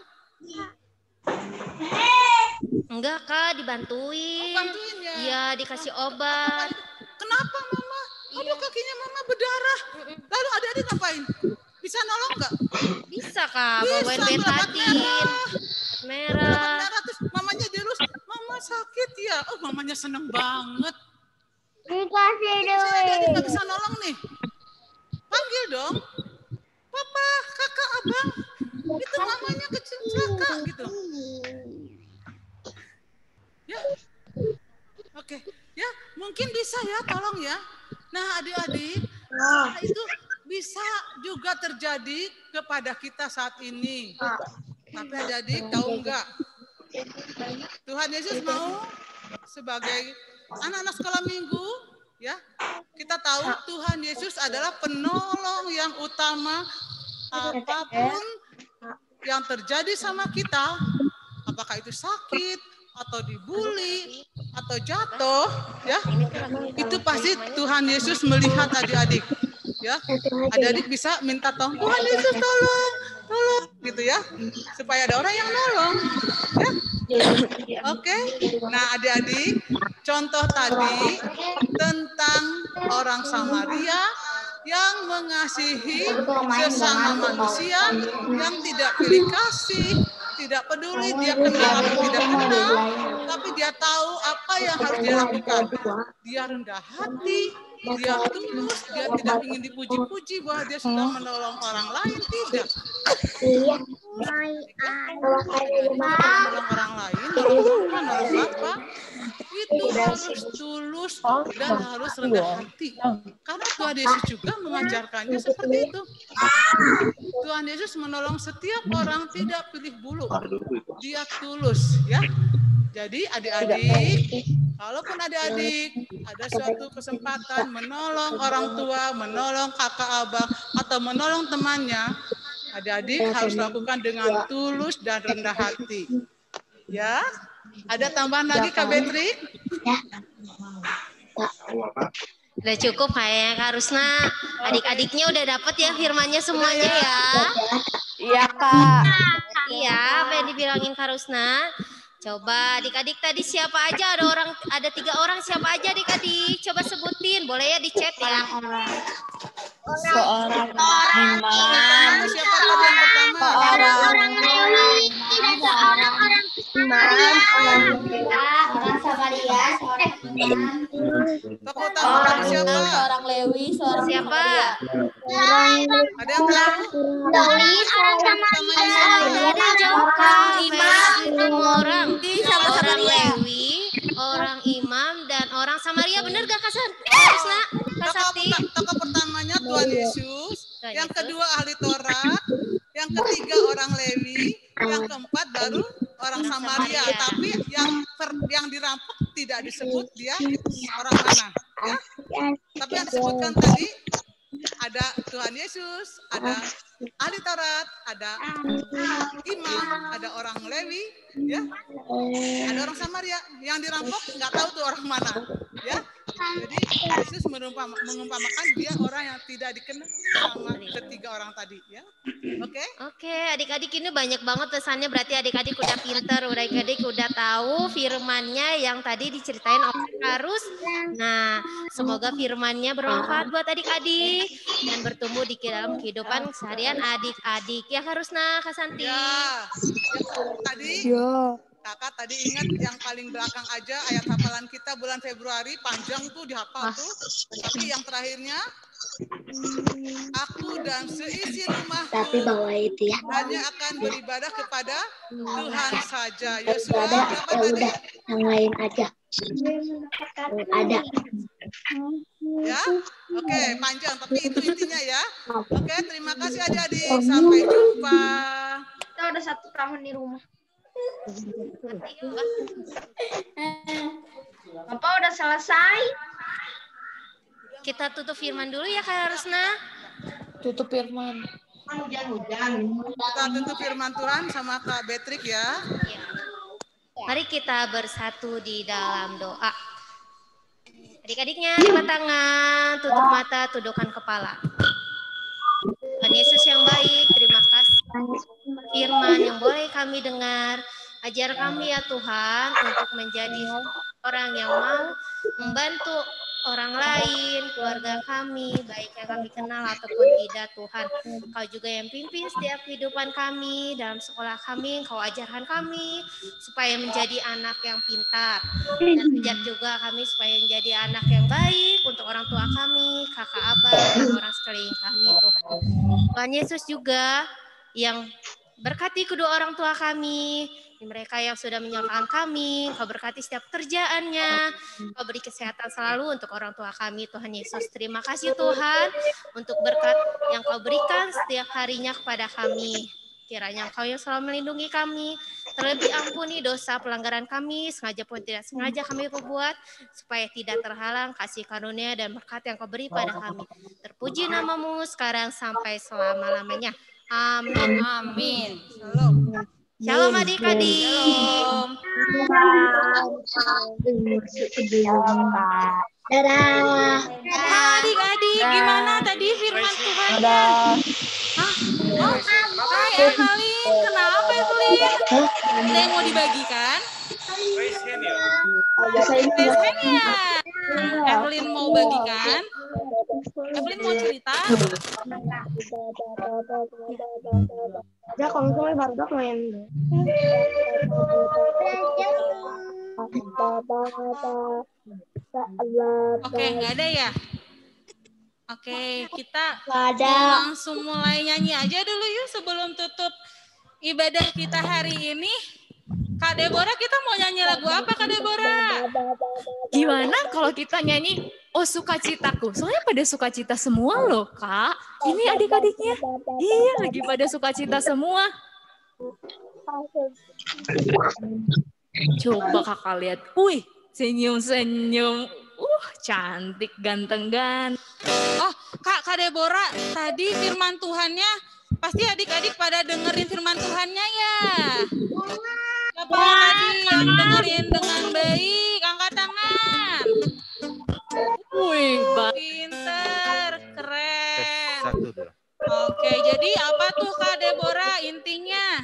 Enggak, Kak, dibantuin. Bantuin ya? Iya, dikasih obat. Kenapa mama? Aduh kakinya mama berdarah. Lalu adik-adik ngapain? Bisa nolong nggak? Bisa, Kak, Bisa, bawain obat betadin. merah. Merah. Terus mamanya dielus, mama sakit ya. Oh mamanya seneng banget. Dikasih Adik-adik nggak duit. bisa nolong nih. Panggil dong. Papa, kakak, abang. Itu mamanya kecelakaan gitu. Ya. Oke. Ya, mungkin bisa ya, tolong ya. Nah, adik-adik, itu bisa juga terjadi kepada kita saat ini. Tapi adik-adik tahu enggak? Tuhan Yesus mau sebagai anak-anak sekolah minggu, ya, kita tahu Tuhan Yesus adalah penolong yang utama. Apapun yang terjadi sama kita, apakah itu sakit atau dibully atau jatuh, ya, itu pasti Tuhan Yesus melihat adik-adik, ya. Adik-adik bisa minta tolong, Tuhan Yesus tolong, gitu ya, supaya ada orang yang nolong, ya. Oke. Nah, adik-adik, contoh tadi tentang orang Samaria yang mengasihi sesama manusia, yang tidak pilih kasih, tidak peduli dia kenal atau tidak kenal, tapi dia tahu apa yang harus dia lakukan. Dia rendah hati, dia tulus, dia tidak ingin dipuji-puji bahwa dia sudah menolong orang lain, tidak. Menolong orang lain, menolong Bapak, itu harus tulus dan harus rendah hati. Karena Tuhan Yesus juga mengajarkannya seperti itu. Tuhan Yesus menolong setiap orang, tidak pilih bulu. Dia tulus, ya. Jadi adik-adik, kalaupun adik-adik ada suatu kesempatan menolong orang tua, menolong kakak abang, atau menolong temannya, adik-adik harus lakukan dengan tulus dan rendah hati. Ya, ada tambahan lagi Kak Beatrix? Udah cukup kayaknya Kak Rusna. Adik-adiknya udah dapet ya firmannya semuanya ya. Iya, Kak. Iya, apa yang dibilangin Kak Rusna. Coba adik-adik tadi siapa aja? Ada 3 orang siapa aja adik-adik? Coba sebutin, boleh ya di chat ya. Seorang imam. Siapa tadi yang pertama? Seorang orang imam, orang Samaria, seorang imam. Tokoh utama tadi siapa? Seorang Lewi, seorang Siapa? Ada yang tahu? Orang Namanya Oh, siapa? udah ada yang jawab Kak. imam. 6 orang. sama Orang Samaria. Lewi, orang imam, dan orang Samaria. Bener gak Kak Rusna? Kak Sakti? Tokoh pertamanya Tuhan Yesus, Tuhan yang Yesus. kedua ahli Taurat, yang ketiga orang Lewi, yang keempat baru orang Samaria. Samaria. Tapi yang dirampok tidak disebut dia orang mana, ya? Tapi yang disebutkan tadi ada Tuhan Yesus, ada ahli Taurat, ada imam, ada orang Lewi, ya, ada orang Samaria. Yang dirampok nggak tahu tuh orang mana, ya. Jadi Yesus mengumpamakan dia orang yang tidak dikenal sama ketiga orang tadi, ya. Oke? Oke, adik-adik ini banyak banget pesannya. Berarti adik-adik udah pinter, adik-adik udah tahu firmannya yang tadi diceritain oleh Karus. Nah, semoga firmannya bermanfaat buat adik-adik dan bertumbuh di dalam kehidupan seharian adik-adik. Ya Karusna, Kak Santi. Ya. Tadi Kakak tadi ingat yang paling belakang aja ayat hafalan kita bulan Februari panjang tuh dihafal tuh. Tapi yang terakhirnya aku dan seisi rumahku Tapi bawa itu ya. hanya akan beribadah kepada Tuhan saja. Yosua Ada, berapa ya tadi? udah, yang lain aja. Ada. Ya, oke, panjang tapi itu intinya ya. Oke, terima kasih adik-adik. Sampai jumpa. Kita udah 1 tahun di rumah. Bapak udah selesai. Kita tutup firman dulu ya Kak Rusna. Tutup firman. Kita tutup firman Tuhan sama Kak Betrik ya. Mari kita bersatu di dalam doa. Adik-adiknya lipat tangan, tutup mata, tundukkan kepala. Tuhan Yesus yang baik, terima kasih firman yang boleh kami dengar. Ajar kami ya Tuhan untuk menjadi orang yang mau membantu orang lain, keluarga kami, baik yang kami kenal ataupun tidak Tuhan. Kau juga yang pimpin setiap kehidupan kami, dalam sekolah kami, Kau ajarkan kami supaya menjadi anak yang pintar. Dan ajar juga kami supaya menjadi anak yang baik untuk orang tua kami, kakak abang, dan orang sekeliling kami Tuhan. Tuhan Yesus juga yang berkati kedua orang tua kami, mereka yang sudah menyertakan kami, Kau berkati setiap kerjaannya, Kau beri kesehatan selalu untuk orang tua kami, Tuhan Yesus. Terima kasih Tuhan untuk berkat yang Kau berikan setiap harinya kepada kami. Kiranya Engkau yang selalu melindungi kami, terlebih ampuni dosa pelanggaran kami, sengaja pun tidak sengaja kami perbuat, supaya tidak terhalang kasih karunia dan berkat yang Kau beri pada kami. Terpuji nama-Mu sekarang sampai selama-lamanya. Amin. Amin. Shalom. Shalom adik-adik. Dadah. Adik-adik, gimana tadi firman Tuhan? Hai Evelyn, kenapa Evelyn? Ada yang mau dibagikan? Raise hand ya. Evelyn mau bagikan? Evelyn mau cerita? Ya kalau misalnya baru main. Oke, nggak ada ya? Oke, kita Ada. mau langsung mulai nyanyi aja dulu yuk sebelum tutup ibadah kita hari ini. Kak Deborah, kita mau nyanyi lagu apa Kak Deborah? Gimana kalau kita nyanyi Oh Sukacitaku? Soalnya pada sukacita semua loh, Kak. Ini adik-adiknya. Iya, lagi pada sukacita semua. Coba Kakak lihat. Wih, senyum-senyum. Cantik, ganteng-ganteng. Oh, Kak Deborah, tadi firman Tuhannya, pasti adik-adik pada dengerin firman Tuhannya ya? Siapa tadi yang dengerin dengan baik? Angkat tangan. Wih, pinter, keren. Satu dulu. Oke, jadi apa tuh Kak Deborah intinya?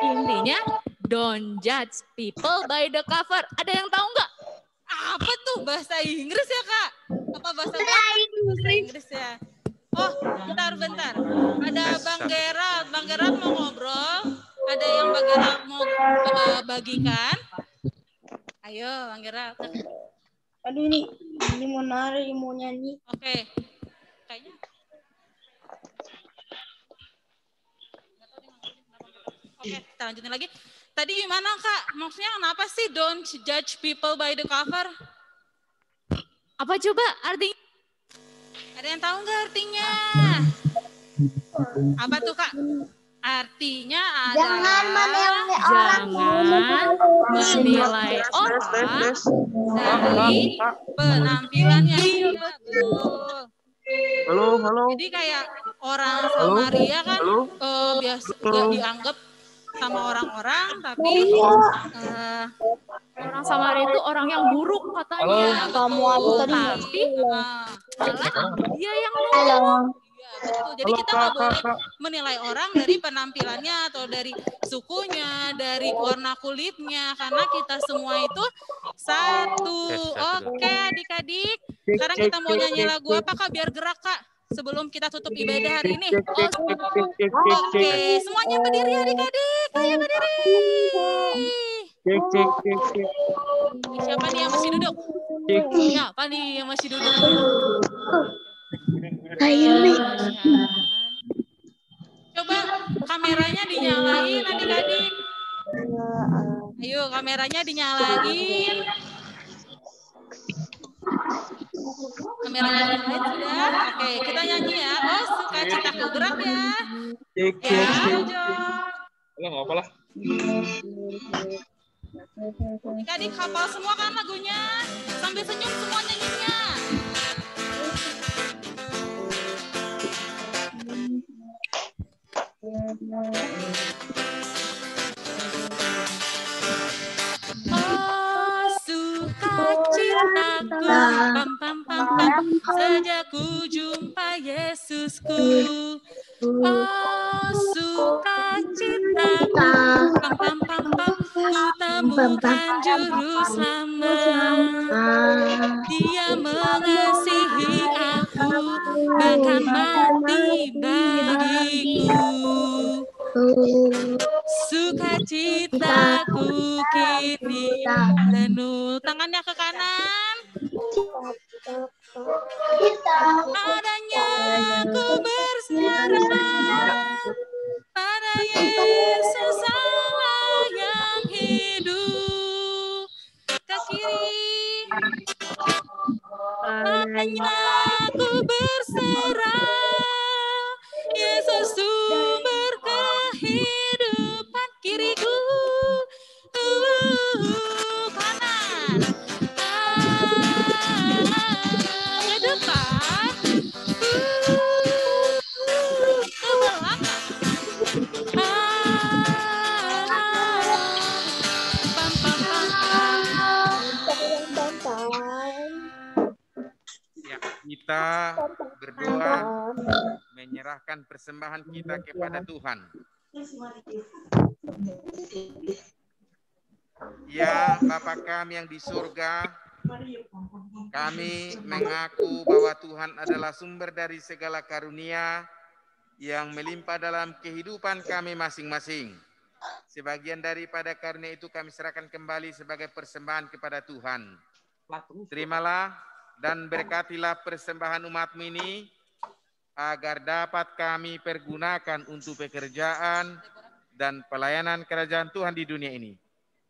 Intinya, don't judge people by the cover. Ada yang tahu nggak? Apa tuh bahasa Inggris ya Kak? Apa bahasa Bahasa Inggris ya? Oh, bentar. Ada Bang Gerald. Bang Gerald mau ngobrol. Ada yang Bang Gerald mau bagikan? Ayo, Bang Gerald. Aduh ini mau nari, mau nyanyi. Oke. Kayaknya. Oke, kita lanjutin lagi. Tadi gimana Kak? Maksudnya kenapa sih don't judge people by the cover? Apa coba artinya? Ada yang tahu nggak artinya? Apa tuh Kak? Artinya adalah Jangan menilai orang dari penampilannya. Betul. Halo. Jadi kayak orang Samaria kan biasa gak dianggap sama orang-orang, tapi orang Samaria itu orang yang buruk katanya. Tapi malah dia yang nolong. Iya, betul. Jadi kita nggak boleh menilai orang dari penampilannya atau dari sukunya, dari warna kulitnya, karena kita semua itu satu. Oke, adik-adik. Sekarang kita mau nyanyi lagu apa Kak? Biar gerak Kak. Sebelum kita tutup ibadah hari ini. Oke, semuanya berdiri adik-adik. Ayo berdiri. Siapa nih yang masih duduk? Siapa nih yang masih duduk? Coba kameranya dinyalain adik-adik. Ayo kameranya dinyalain. Kameranya dinyalain sudah. Oke, kita nyanyi ya. Oh, Sukacitaku gerak ya. Ya, Jo. Enggak apa lah. Adik-adik hafal semua kan lagunya? Sambil senyum semua nyanyinya. Oh, sukacitaku, sejak ku jumpa Yesusku. Oh, sukacitaku, ku temukan Juru Selamat. Dia mengasihi aku, bahkan mati bagiku. Sukacitaku kini penuh. Tangannya ke kanan. Padanya aku berserah, pada Yesus Allah yang hidup. Ke kiri. Padanya aku berserah, Yesus sumber kehidupan. Kiriku, kanan, ke depan, ke belakang. Ya, kita berdoa menyerahkan persembahan kita kepada Tuhan. Ya Bapa kami yang di surga, kami mengaku bahwa Tuhan adalah sumber dari segala karunia yang melimpah dalam kehidupan kami masing-masing. Sebagian daripada karunia itu kami serahkan kembali sebagai persembahan kepada Tuhan. Terimalah dan berkatilah persembahan umat-Mu ini, agar dapat kami pergunakan untuk pekerjaan dan pelayanan kerajaan Tuhan di dunia ini.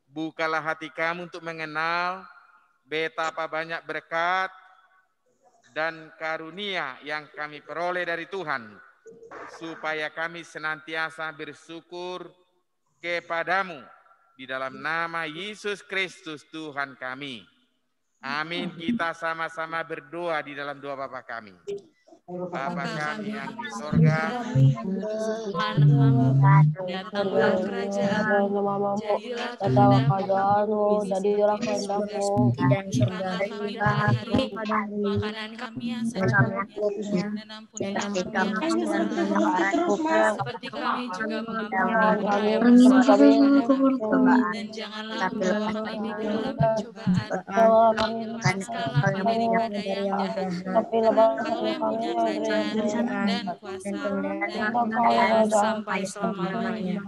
Bukalah hati kami untuk mengenal betapa banyak berkat dan karunia yang kami peroleh dari Tuhan, supaya kami senantiasa bersyukur kepadamu di dalam nama Yesus Kristus Tuhan kami. Amin. Kita sama-sama berdoa di dalam doa Bapa kami. Bapa kami yang di sorga, datanglah kerajaan-Mu, jadilah kehendak-Mu di surga. Berikanlah kami hari-hari makanan kami yang secukupnya, dan ampunilah kami akan kesalahan kami, seperti kami juga mengampuni mereka yang bersalah kepada kami. Dan janganlah membawa kami ke dalam pencobaan, tetapi lepaskanlah kami daripada yang jahat. Karena Engkau yang punya kerajaan dan kuasa dan kemuliaan sampai selama-lamanya.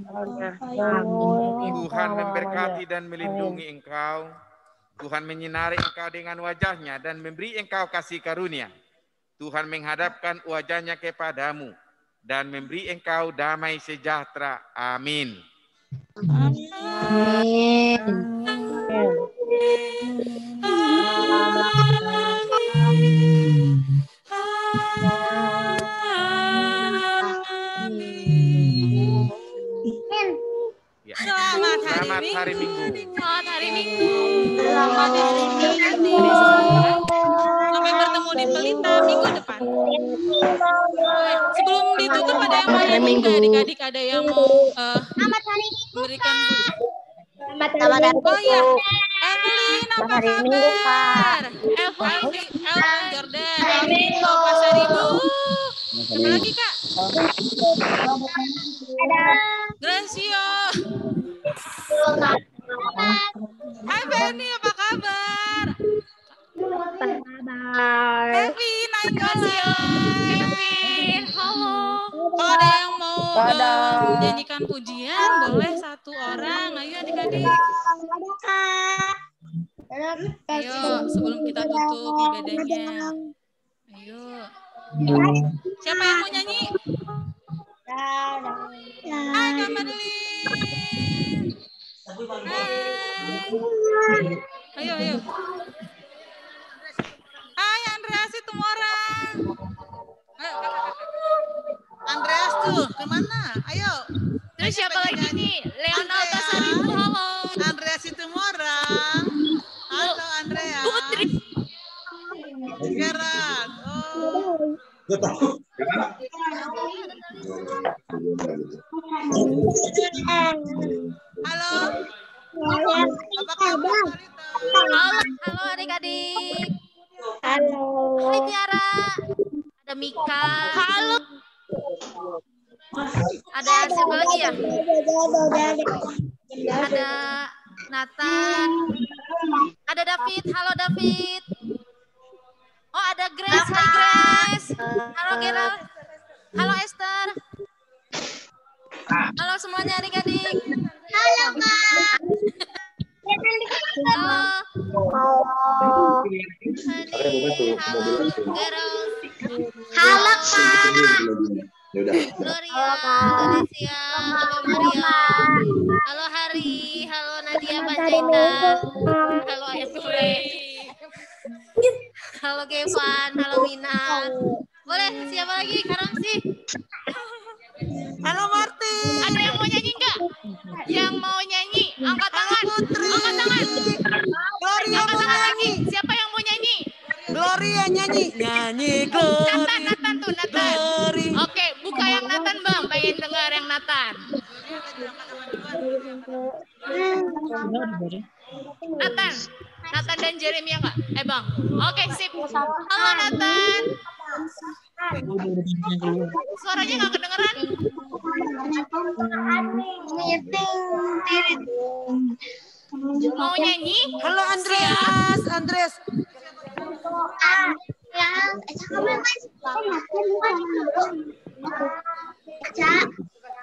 Tuhan memberkati dan melindungi engkau. Tuhan menyinari engkau dengan wajahnya dan memberi engkau kasih karunia. Tuhan menghadapkan wajahnya kepadamu dan memberi engkau damai sejahtera. Amin. Amin. Selamat hari Minggu. Selamat hari Minggu. Selamat hari Minggu. Sampai bertemu di Pelita minggu depan. Sebelum ditutup ada yang mau nyanyi nggak adik-adik? Ada yang mau memberikan puji? Oh iya, Evelyn apa kabar? Evelyn, Jordan, Alvito, Pasar Ibu. Siapa lagi Kak? Gracio. Hai Benny, apa kabar? Kevin, hai Gracio. Kevin, halo. Kalau ada yang mau menyanyikan pujian, boleh satu orang. Ayo adik-adik. Ayo, sebelum kita tutup ibadahnya. Ayo. Siapa yang mau nyanyi? Hai Kak Madeline. Hai. Ayo. Hai Andreas itu orang. Ayo. Andreas tuh kemana? Ayo. Terus siapa lagi nih? Leonardo Saribu, halo. Andreas itu orang. Halo Andreas. Putri. Gerard. Oh. Halo. Apa kabar? Halo adik-adik. Halo. Hai Tiara. Ada Mika. Halo. Ada siapa lagi ya? Ada Nathan. Ada David. Halo David. Oh ada Grace. Hai Grace. Halo Gerald. Halo Esther. Halo semuanya adik-adik. Halo Kak. Halo. Gerald. Halo Kak. Gloria, Indonesia, halo Maria, halo Hari, halo Nadia Panjaitan, halo Ayah Kure, halo Gevan, halo Mina. Boleh siapa lagi? Karamsi. Halo Martin. Ada yang mau nyanyi nggak? Yang mau nyanyi, angkat tangan. Angkat tangan. Gloria Angkat mau tangan nyanyi. lagi. Siapa yang mau nyanyi? Gloria nyanyi. Nyanyi Gloria. Nathan tuh, Nathan. Oke, buka yang Nathan Bang. Pengen dengar yang Nathan. Nathan dan Jeremia Kak. Bang. Oke, sip. Halo Nathan. Suaranya nggak kedengeran? Mau nyanyi? Halo Andreas.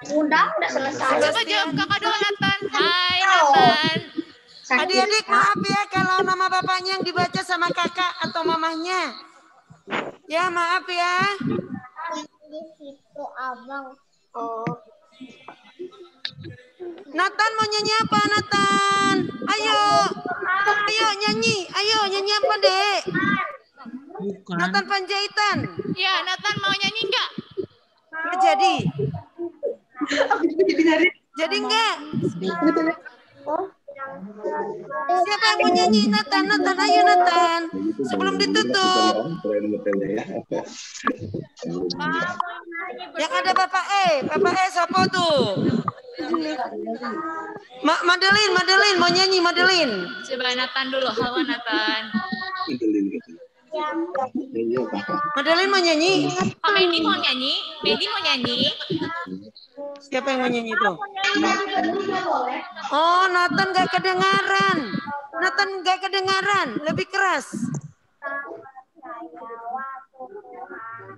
Udah selesai. Coba jawab kakak dulu Nathan. Hai Nathan. Adik-adik maaf ya kalau nama bapaknya yang dibaca sama kakak atau mamahnya. Ya maaf ya. Itu abang. Nathan mau nyanyi apa Nathan? Ayo nyanyi. Ayo nyanyi apa dek? Nathan Panjaitan. Ya Nathan mau nyanyi nggak? Nggak jadi. Jadi enggak? Siapa yang mau nyanyi Nathan, ayo Nathan. Sebelum ditutup. Yang ada Bapak E siapa tuh? Madeline mau nyanyi Madeline. Coba Nathan dulu, halo Nathan. Madeline mau nyanyi? Pak Medi mau nyanyi? Medi mau nyanyi? Siapa yang mau nyanyi itu? Oh, Nathan gak kedengaran. Lebih keras.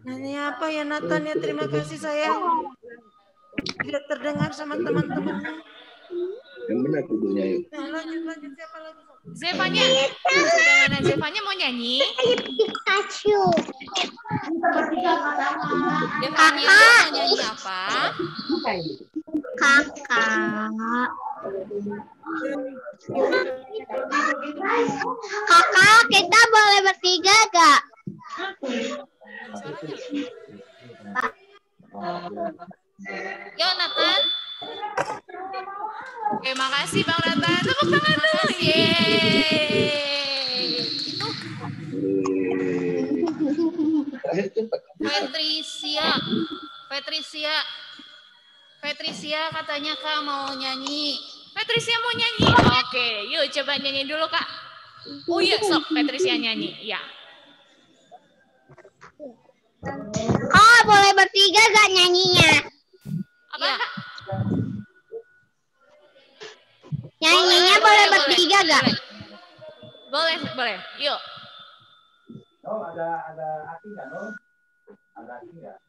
Nyanyi apa ya Nathan ya? Terima kasih sayang. Tidak terdengar sama teman-temannya. Yang benar tujuannya yuk. Lanjut siapa lagi? Zevanya, bagaimana Zevanya mau nyanyi? Pikachu. Zevanya mau nyanyi apa? Kakak, kita boleh bertiga gak? Yuk Nathan. Oke, makasih Bang Nathan. Tepuk tangan dulu. Yeay. Patricia katanya Kak mau nyanyi. Patricia mau nyanyi. Oke, yuk coba nyanyi dulu Kak. Oh iya, sok Patricia nyanyi. Ya. Oh, boleh bertiga gak nyanyinya? Apa Kak? Nyanyinya boleh bertiga gak? Boleh. Yuk. Oh, ada Aki nggak, Nol? Ada Aki nggak?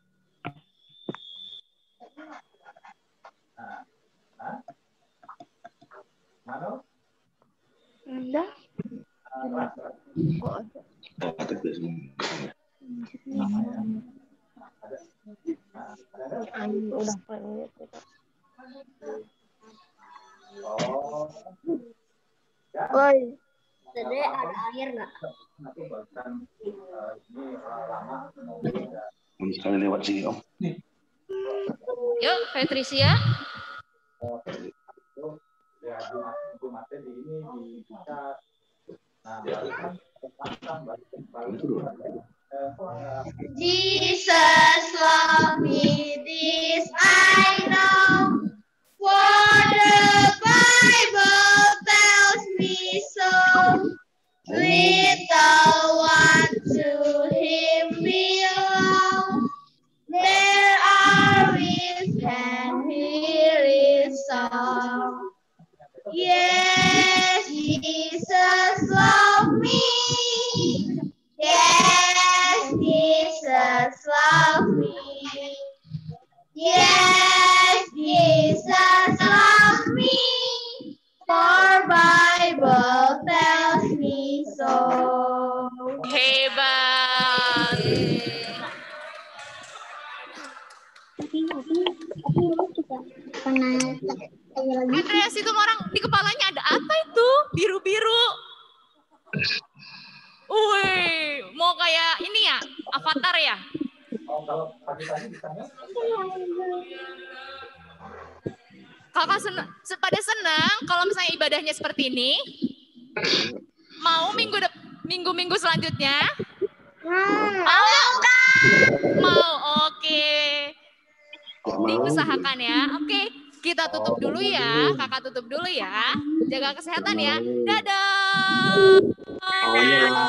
Mana? Ada. Udah Oi. Dede, ada air nggak? Sekali lewat sini Om. Yuk, Patricia. Jesus love me, this I know. For the Bible tells me so. Little one to him belong. There are winds and hear his song. Yes, Jesus loved me. Yes, Jesus loved me. Yes, Jesus loved me. For Bible tells me so. Hebat. Andreas itu orang di kepalanya ada apa itu? Biru-biru. Wih, mau kayak ini ya, avatar ya? Kakak pada senang kalau misalnya ibadahnya seperti ini. Mau minggu selanjutnya? Mau, oke. Diusahakan ya. Oke, kita tutup dulu ya. Kakak tutup dulu ya. Jaga kesehatan ya. Dadah.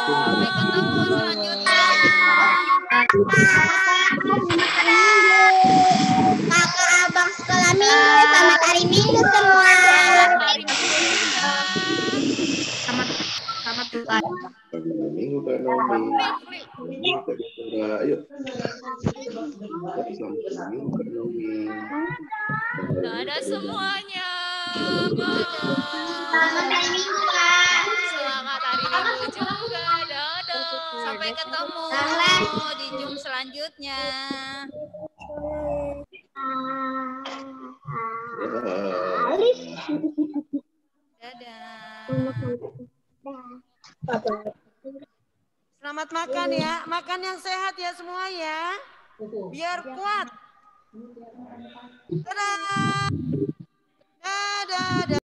Sampai ketemu selanjutnya. Kakak abang sekolah minggu, selamat hari minggu semua. Minggu Kak Naomi. Ayo. Dadah semuanya. Selamat hari minggu, Kak. Selamat hari minggu juga. Dadah. Sampai ketemu di Zoom selanjutnya. Dadah. Selamat makan ya. Makan yang sehat ya semua ya. Biar kuat. Dadah. Dadah.